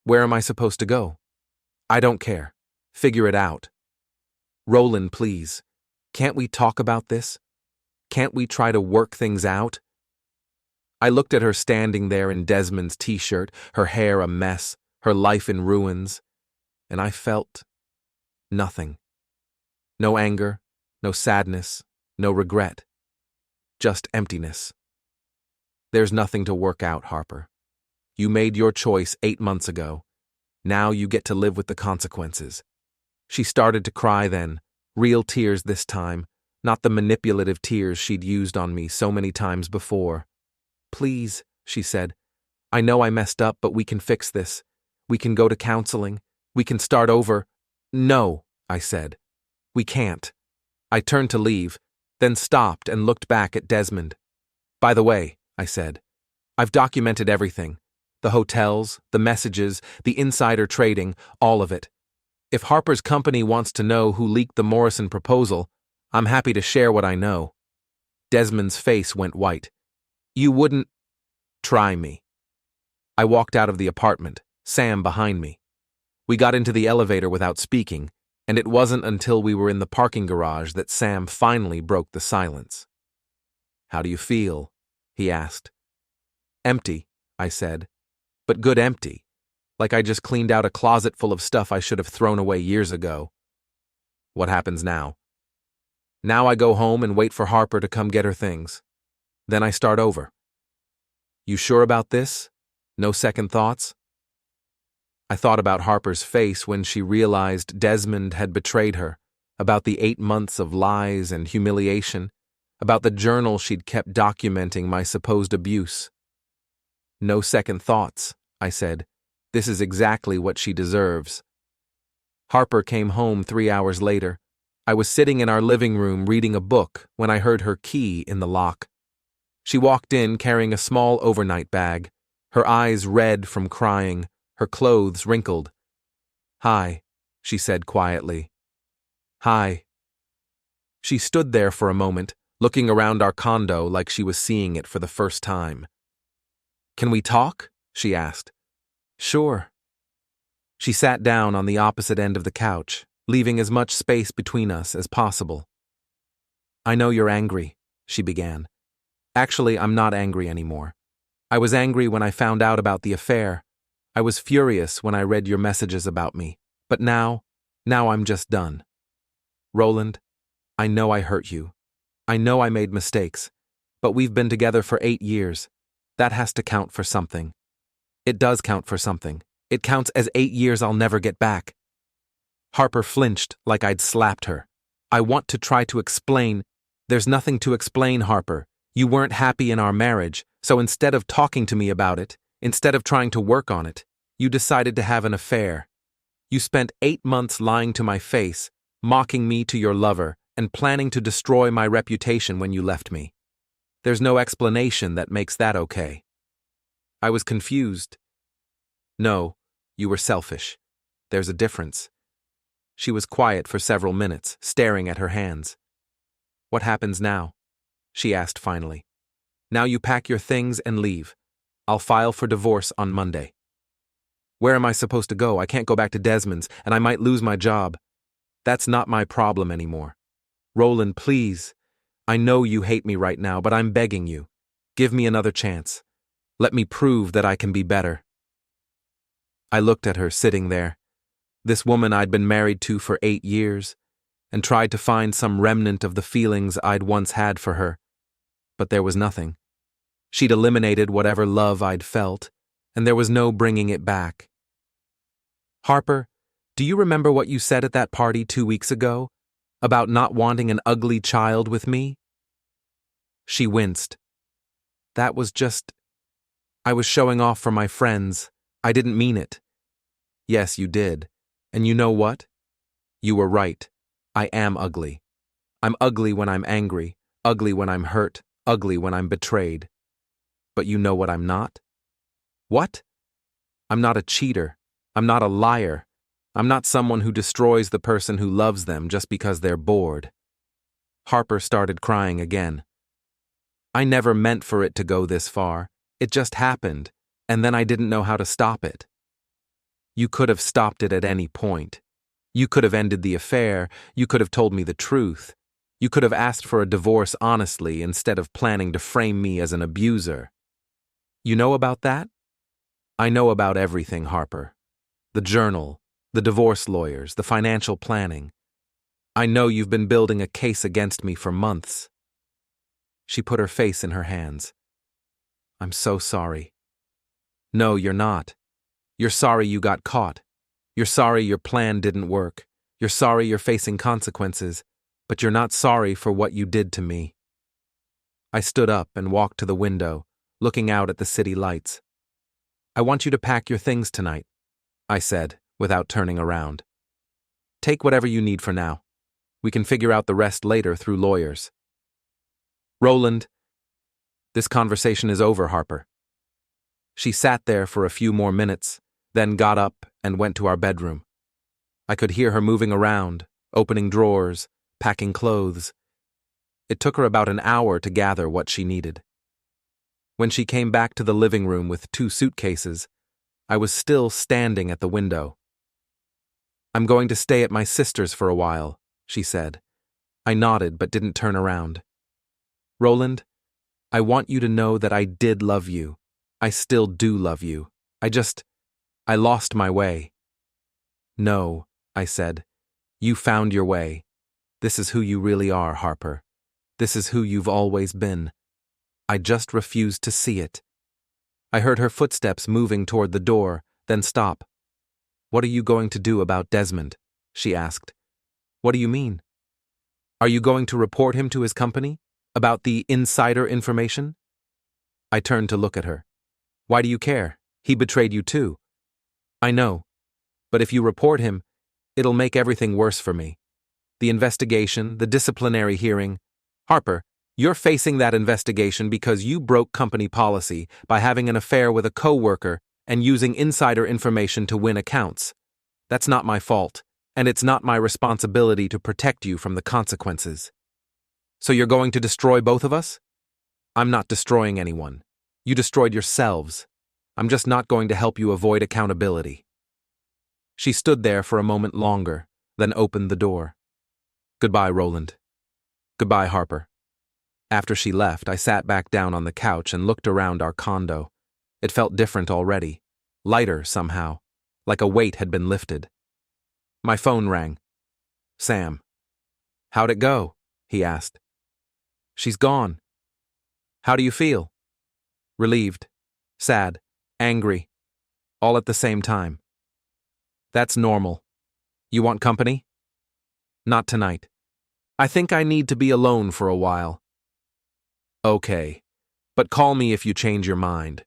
Where am I supposed to go? I don't care. Figure it out. Roland, please. Can't we talk about this? Can't we try to work things out? I looked at her standing there in Desmond's t-shirt, her hair a mess, her life in ruins, and I felt nothing. No anger, no sadness, no regret. Just emptiness. There's nothing to work out, Harper. You made your choice 8 months ago. Now you get to live with the consequences. She started to cry then, real tears this time, not the manipulative tears she'd used on me so many times before. Please, she said. I know I messed up, but we can fix this. We can go to counseling. We can start over. No, I said. We can't. I turned to leave, then stopped and looked back at Desmond. By the way, I said, I've documented everything. The hotels, the messages, the insider trading, all of it. If Harper's company wants to know who leaked the Morrison proposal, I'm happy to share what I know. Desmond's face went white. You wouldn't try me. I walked out of the apartment, Sam behind me. We got into the elevator without speaking, and it wasn't until we were in the parking garage that Sam finally broke the silence. How do you feel? He asked. Empty, I said. But good empty, like I just cleaned out a closet full of stuff I should have thrown away years ago. What happens now? Now I go home and wait for Harper to come get her things. Then I start over. You sure about this? No second thoughts? I thought about Harper's face when she realized Desmond had betrayed her, about the 8 months of lies and humiliation, about the journal she'd kept documenting my supposed abuse. No second thoughts, I said. This is exactly what she deserves. Harper came home 3 hours later. I was sitting in our living room reading a book when I heard her key in the lock. She walked in carrying a small overnight bag, her eyes red from crying, her clothes wrinkled. Hi, she said quietly. Hi. She stood there for a moment, looking around our condo like she was seeing it for the first time. Can we talk? She asked. Sure. She sat down on the opposite end of the couch, leaving as much space between us as possible. I know you're angry, she began. Actually, I'm not angry anymore. I was angry when I found out about the affair. I was furious when I read your messages about me. But now I'm just done. Roland, I know I hurt you. I know I made mistakes, but we've been together for 8 years. That has to count for something. It does count for something. It counts as 8 years I'll never get back. Harper flinched like I'd slapped her. I want to try to explain. There's nothing to explain, Harper. You weren't happy in our marriage, so instead of talking to me about it, instead of trying to work on it, you decided to have an affair. You spent 8 months lying to my face, mocking me to your lover, and planning to destroy my reputation when you left me. There's no explanation that makes that okay. I was confused. No, you were selfish. There's a difference. She was quiet for several minutes, staring at her hands. What happens now? She asked finally. Now you pack your things and leave. I'll file for divorce on Monday. Where am I supposed to go? I can't go back to Desmond's, and I might lose my job. That's not my problem anymore. Roland, please. I know you hate me right now, but I'm begging you. Give me another chance. Let me prove that I can be better. I looked at her sitting there, this woman I'd been married to for 8 years, and tried to find some remnant of the feelings I'd once had for her. But there was nothing. She'd eliminated whatever love I'd felt, and there was no bringing it back. Harper, do you remember what you said at that party 2 weeks ago? About not wanting an ugly child with me? She winced. That was just... I was showing off for my friends. I didn't mean it. Yes, you did. And you know what? You were right. I am ugly. I'm ugly when I'm angry, ugly when I'm hurt, ugly when I'm betrayed. But you know what I'm not? What? I'm not a cheater. I'm not a liar. I'm not someone who destroys the person who loves them just because they're bored. Harper started crying again. I never meant for it to go this far. It just happened, and then I didn't know how to stop it. You could have stopped it at any point. You could have ended the affair. You could have told me the truth. You could have asked for a divorce honestly instead of planning to frame me as an abuser. You know about that? I know about everything, Harper. The journal, the divorce lawyers, the financial planning. I know you've been building a case against me for months. She put her face in her hands. I'm so sorry. No, you're not. You're sorry you got caught. You're sorry your plan didn't work. You're sorry you're facing consequences, but you're not sorry for what you did to me. I stood up and walked to the window, looking out at the city lights. I want you to pack your things tonight, I said, without turning around. Take whatever you need for now. We can figure out the rest later through lawyers. Roland, this conversation is over, Harper. She sat there for a few more minutes, then got up and went to our bedroom. I could hear her moving around, opening drawers, packing clothes. It took her about an hour to gather what she needed. When she came back to the living room with 2 suitcases, I was still standing at the window. I'm going to stay at my sister's for a while, she said. I nodded but didn't turn around. Roland, I want you to know that I did love you. I still do love you. I lost my way. No, I said. You found your way. This is who you really are, Harper. This is who you've always been. I just refused to see it. I heard her footsteps moving toward the door, then stop. What are you going to do about Desmond? She asked. What do you mean? Are you going to report him to his company? About the insider information? I turned to look at her. Why do you care? He betrayed you too. I know. But if you report him, it'll make everything worse for me. The investigation, the disciplinary hearing. Harper, you're facing that investigation because you broke company policy by having an affair with a coworker and using insider information to win accounts. That's not my fault, and it's not my responsibility to protect you from the consequences. So you're going to destroy both of us? I'm not destroying anyone. You destroyed yourselves. I'm just not going to help you avoid accountability. She stood there for a moment longer, then opened the door. Goodbye, Roland. Goodbye, Harper. After she left, I sat back down on the couch and looked around our condo. It felt different already, lighter somehow, like a weight had been lifted. My phone rang. Sam. How'd it go? He asked. She's gone. How do you feel? Relieved, sad, angry, all at the same time. That's normal. You want company? Not tonight. I think I need to be alone for a while. Okay, but call me if you change your mind.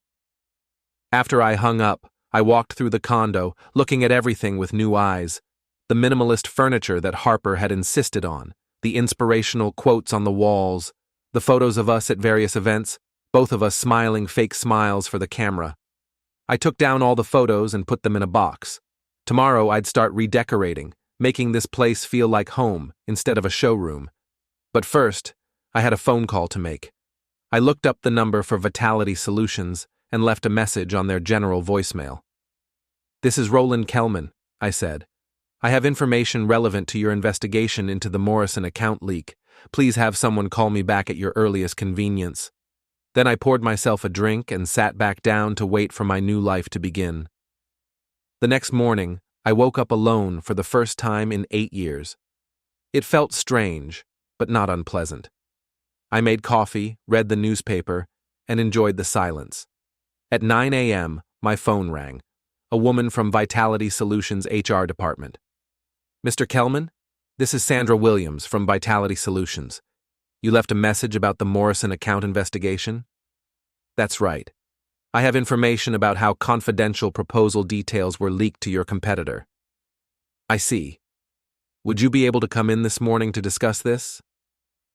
After I hung up, I walked through the condo, looking at everything with new eyes. The minimalist furniture that Harper had insisted on, the inspirational quotes on the walls, the photos of us at various events, both of us smiling fake smiles for the camera. I took down all the photos and put them in a box. Tomorrow I'd start redecorating, making this place feel like home instead of a showroom. But first, I had a phone call to make. I looked up the number for Vitality Solutions and left a message on their general voicemail. "This is Roland Kellman," I said. "I have information relevant to your investigation into the Morrison account leak. Please have someone call me back at your earliest convenience." Then I poured myself a drink and sat back down to wait for my new life to begin. The next morning, I woke up alone for the first time in 8 years. It felt strange, but not unpleasant. I made coffee, read the newspaper, and enjoyed the silence. At 9 a.m., my phone rang. A woman from Vitality Solutions HR department. "Mr. Kellman, this is Sandra Williams from Vitality Solutions. You left a message about the Morrison account investigation?" "That's right. I have information about how confidential proposal details were leaked to your competitor." "I see. Would you be able to come in this morning to discuss this?"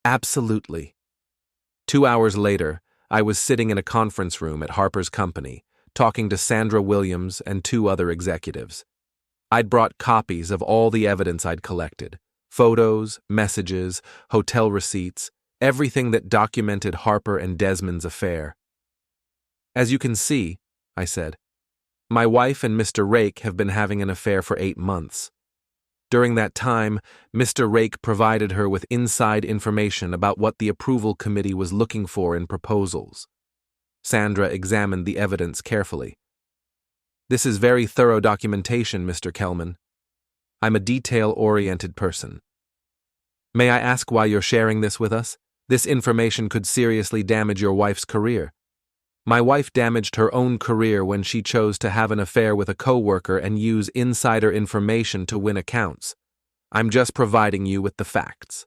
"Absolutely." 2 hours later, I was sitting in a conference room at Harper's company, talking to Sandra Williams and 2 other executives. I'd brought copies of all the evidence I'd collected: photos, messages, hotel receipts, everything that documented Harper and Desmond's affair. "As you can see," I said, "my wife and Mr. Rake have been having an affair for 8 months. During that time, Mr. Rake provided her with inside information about what the approval committee was looking for in proposals." Sandra examined the evidence carefully. "This is very thorough documentation, Mr. Kellman. I'm a detail-oriented person. May I ask why you're sharing this with us? This information could seriously damage your wife's career." "My wife damaged her own career when she chose to have an affair with a coworker and use insider information to win accounts. I'm just providing you with the facts."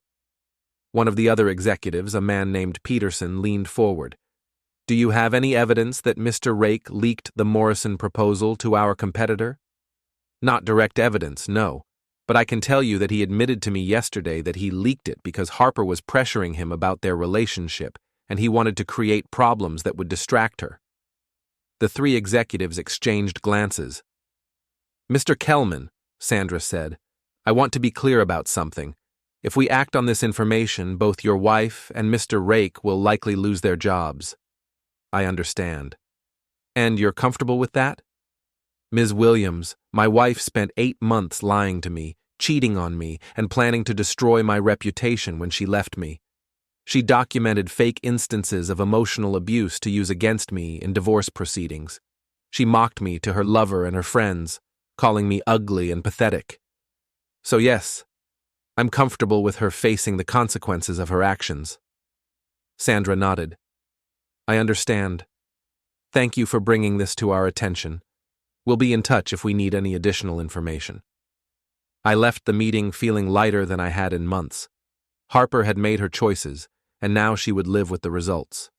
One of the other executives, a man named Peterson, leaned forward. "Do you have any evidence that Mr. Rake leaked the Morrison proposal to our competitor?" "Not direct evidence, no. But I can tell you that he admitted to me yesterday that he leaked it because Harper was pressuring him about their relationship, and he wanted to create problems that would distract her." The 3 executives exchanged glances. "Mr. Kellman," Sandra said, "I want to be clear about something. If we act on this information, both your wife and Mr. Rake will likely lose their jobs." "I understand." "And you're comfortable with that?" "Ms. Williams, my wife spent 8 months lying to me, cheating on me, and planning to destroy my reputation when she left me. She documented fake instances of emotional abuse to use against me in divorce proceedings. She mocked me to her lover and her friends, calling me ugly and pathetic. So yes, I'm comfortable with her facing the consequences of her actions." Sandra nodded. "I understand. Thank you for bringing this to our attention. We'll be in touch if we need any additional information." I left the meeting feeling lighter than I had in months. Harper had made her choices, and now she would live with the results.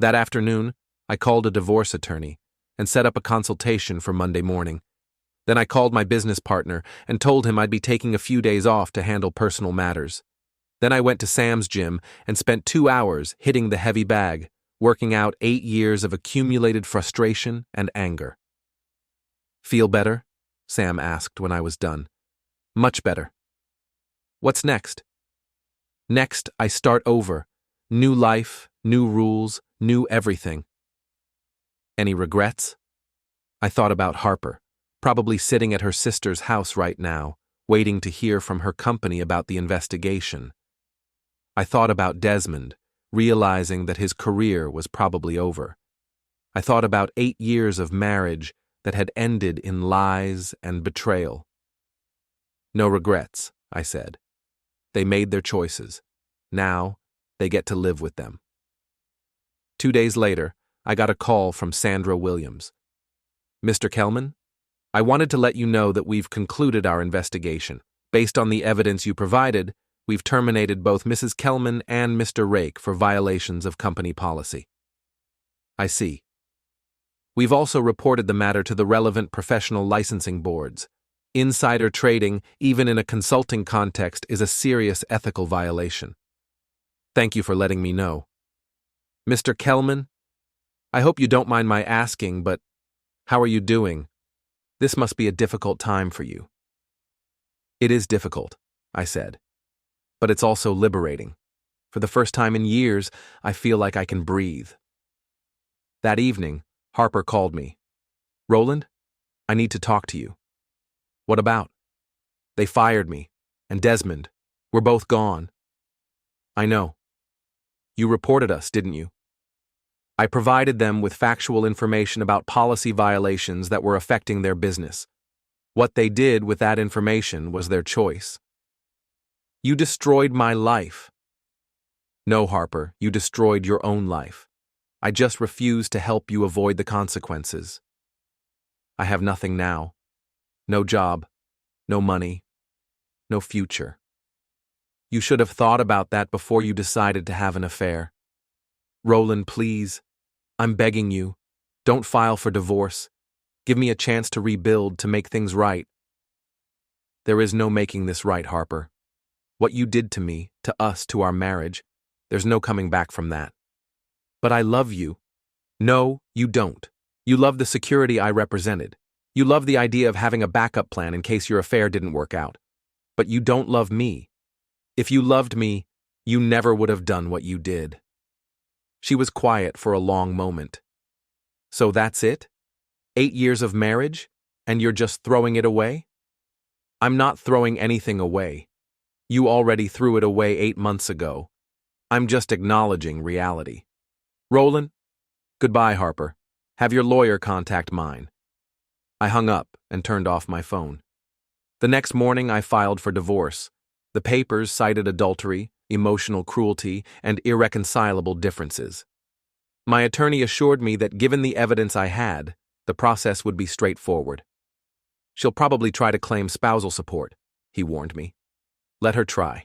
That afternoon, I called a divorce attorney and set up a consultation for Monday morning. Then I called my business partner and told him I'd be taking a few days off to handle personal matters. Then I went to Sam's gym and spent 2 hours hitting the heavy bag, working out 8 years of accumulated frustration and anger. "Feel better?" Sam asked when I was done. "Much better." "What's next?" "Next, I start over. New life, new rules, new everything." "Any regrets?" I thought about Harper, probably sitting at her sister's house right now, waiting to hear from her company about the investigation. I thought about Desmond, realizing that his career was probably over. I thought about 8 years of marriage that had ended in lies and betrayal. "No regrets," I said. "They made their choices. Now, they get to live with them. 2 days later, I got a call from Sandra Williams. Mr. Kelman, I wanted to let you know that we've concluded our investigation. Based on the evidence you provided, we've terminated both Mrs. Kelman and Mr. Rake for violations of company policy. I see. We've also reported the matter to the relevant professional licensing boards. Insider trading, even in a consulting context, is a serious ethical violation. Thank you for letting me know. Mr. Kelman, I hope you don't mind my asking, but how are you doing? This must be a difficult time for you. It is difficult, I said. But it's also liberating. For the first time in years, I feel like I can breathe. That evening, Harper called me. Roland, I need to talk to you. What about? They fired me, and Desmond. We're both gone. I know. You reported us, didn't you? I provided them with factual information about policy violations that were affecting their business. What they did with that information was their choice. You destroyed my life. No, Harper, you destroyed your own life. I just refuse to help you avoid the consequences. I have nothing now. No job, no money, no future. You should have thought about that before you decided to have an affair. Roland, please, I'm begging you, don't file for divorce. Give me a chance to rebuild, to make things right. There is no making this right, Harper. What you did to me, to us, to our marriage, there's no coming back from that. But I love you. No, you don't. You love the security I represented. You love the idea of having a backup plan in case your affair didn't work out. But you don't love me. If you loved me, you never would have done what you did. She was quiet for a long moment. So that's it? 8 years of marriage, and you're just throwing it away? I'm not throwing anything away. You already threw it away 8 months ago. I'm just acknowledging reality. Roland? Goodbye, Harper. Have your lawyer contact mine. I hung up and turned off my phone. The next morning, I filed for divorce. The papers cited adultery, emotional cruelty, and irreconcilable differences. My attorney assured me that given the evidence I had, the process would be straightforward. She'll probably try to claim spousal support, he warned me. Let her try.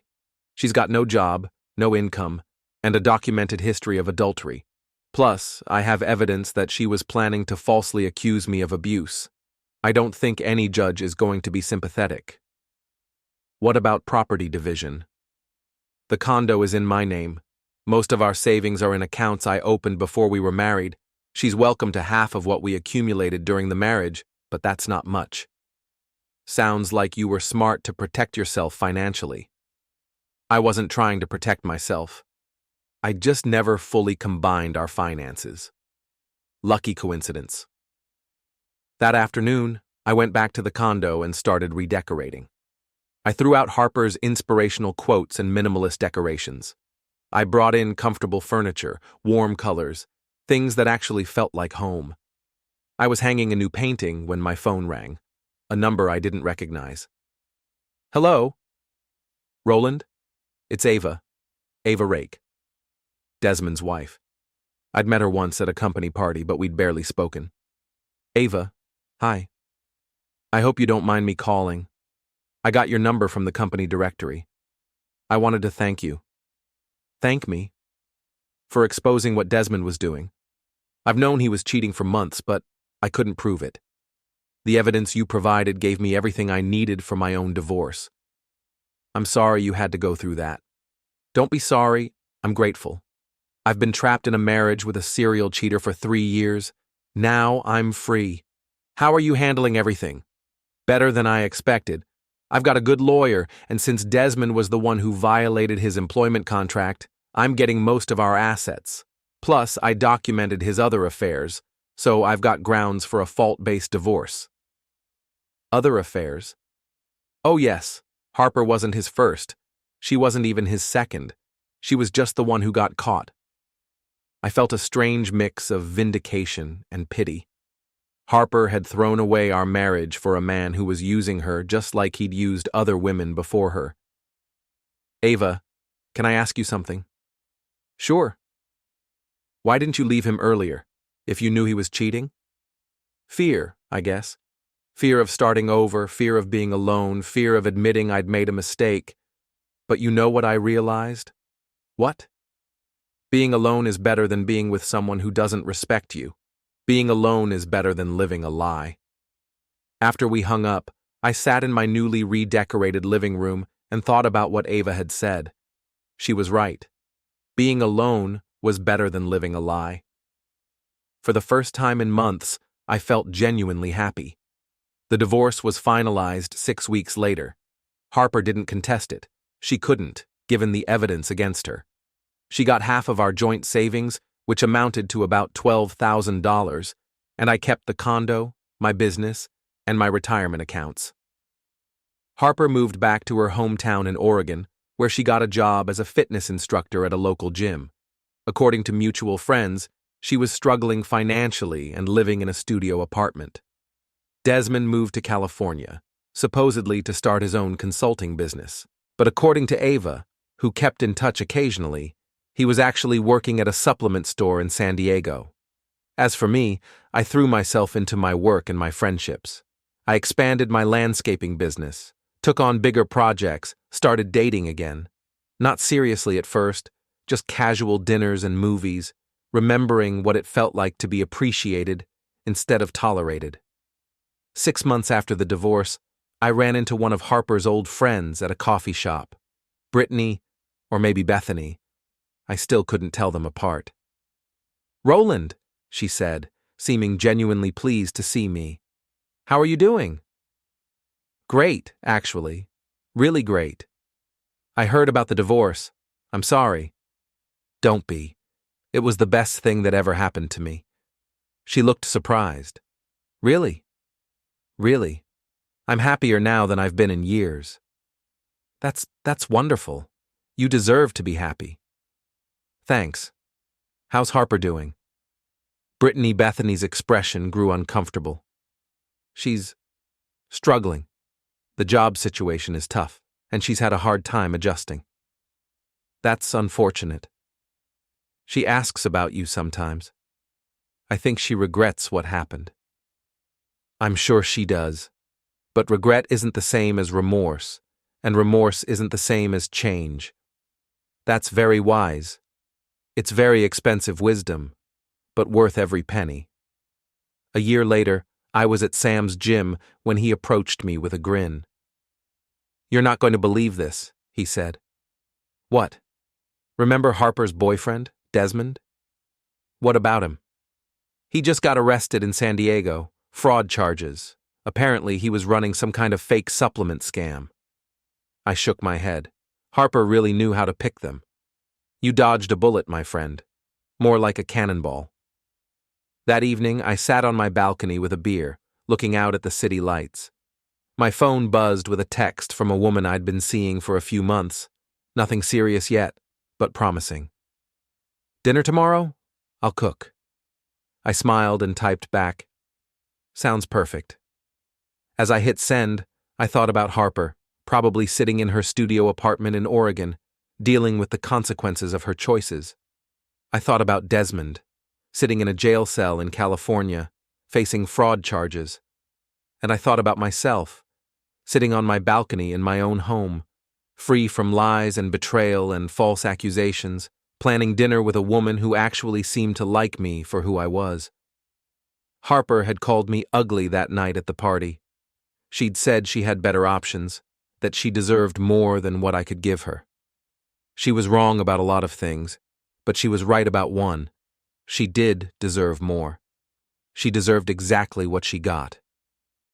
She's got no job, no income, and a documented history of adultery. Plus, I have evidence that she was planning to falsely accuse me of abuse. I don't think any judge is going to be sympathetic. What about property division? The condo is in my name. Most of our savings are in accounts I opened before we were married. She's welcome to half of what we accumulated during the marriage, but that's not much. Sounds like you were smart to protect yourself financially. I wasn't trying to protect myself. I just never fully combined our finances. Lucky coincidence. That afternoon, I went back to the condo and started redecorating. I threw out Harper's inspirational quotes and minimalist decorations. I brought in comfortable furniture, warm colors, things that actually felt like home. I was hanging a new painting when my phone rang, a number I didn't recognize. Hello? Roland? It's Ava. Ava Rake. Desmond's wife. I'd met her once at a company party, but we'd barely spoken. Ava, hi. I hope you don't mind me calling. I got your number from the company directory. I wanted to thank you. Thank me? For exposing what Desmond was doing. I've known he was cheating for months, but I couldn't prove it. The evidence you provided gave me everything I needed for my own divorce. I'm sorry you had to go through that. Don't be sorry, I'm grateful. I've been trapped in a marriage with a serial cheater for 3 years. Now I'm free. How are you handling everything? Better than I expected. I've got a good lawyer, and since Desmond was the one who violated his employment contract, I'm getting most of our assets. Plus, I documented his other affairs, so I've got grounds for a fault-based divorce. Other affairs? Oh yes, Harper wasn't his first. She wasn't even his second. She was just the one who got caught. I felt a strange mix of vindication and pity. Harper had thrown away our marriage for a man who was using her just like he'd used other women before her. Ava, can I ask you something? Sure. Why didn't you leave him earlier, if you knew he was cheating? Fear, I guess. Fear of starting over, fear of being alone, fear of admitting I'd made a mistake. But you know what I realized? What? Being alone is better than being with someone who doesn't respect you. Being alone is better than living a lie. After we hung up, I sat in my newly redecorated living room and thought about what Ava had said. She was right. Being alone was better than living a lie. For the first time in months, I felt genuinely happy. The divorce was finalized 6 weeks later. Harper didn't contest it. She couldn't, given the evidence against her. She got half of our joint savings, which amounted to about $12,000, and I kept the condo, my business, and my retirement accounts. Harper moved back to her hometown in Oregon, where she got a job as a fitness instructor at a local gym. According to mutual friends, she was struggling financially and living in a studio apartment. Desmond moved to California, supposedly to start his own consulting business. But according to Ava, who kept in touch occasionally, he was actually working at a supplement store in San Diego. As for me, I threw myself into my work and my friendships. I expanded my landscaping business, took on bigger projects, started dating again. Not seriously at first, just casual dinners and movies, remembering what it felt like to be appreciated instead of tolerated. 6 months after the divorce, I ran into one of Harper's old friends at a coffee shop. Brittany, or maybe Bethany. I still couldn't tell them apart. "Roland," she said, seeming genuinely pleased to see me. "How are you doing?" "Great, actually. Really great. I heard about the divorce. I'm sorry." "Don't be. It was the best thing that ever happened to me." She looked surprised. "Really?" "Really. I'm happier now than I've been in years." That's wonderful. You deserve to be happy." "Thanks. How's Harper doing?" Bethany's expression grew uncomfortable. "She's struggling. The job situation is tough, and she's had a hard time adjusting." "That's unfortunate. She asks about you sometimes. I think she regrets what happened." "I'm sure she does. But regret isn't the same as remorse, and remorse isn't the same as change. That's very wise. It's very expensive wisdom, but worth every penny." A year later, I was at Sam's gym when he approached me with a grin. "You're not going to believe this," he said. "What? Remember Harper's boyfriend, Desmond?" "What about him?" "He just got arrested in San Diego, fraud charges. Apparently, he was running some kind of fake supplement scam." I shook my head. Harper really knew how to pick them. "You dodged a bullet, my friend. More like a cannonball." That evening, I sat on my balcony with a beer, looking out at the city lights. My phone buzzed with a text from a woman I'd been seeing for a few months. Nothing serious yet, but promising. "Dinner tomorrow? I'll cook." I smiled and typed back, "Sounds perfect." As I hit send, I thought about Harper, probably sitting in her studio apartment in Oregon, dealing with the consequences of her choices. I thought about Desmond, sitting in a jail cell in California, facing fraud charges. And I thought about myself, sitting on my balcony in my own home, free from lies and betrayal and false accusations, planning dinner with a woman who actually seemed to like me for who I was. Harper had called me ugly that night at the party. She'd said she had better options, that she deserved more than what I could give her. She was wrong about a lot of things, but she was right about one. She did deserve more. She deserved exactly what she got.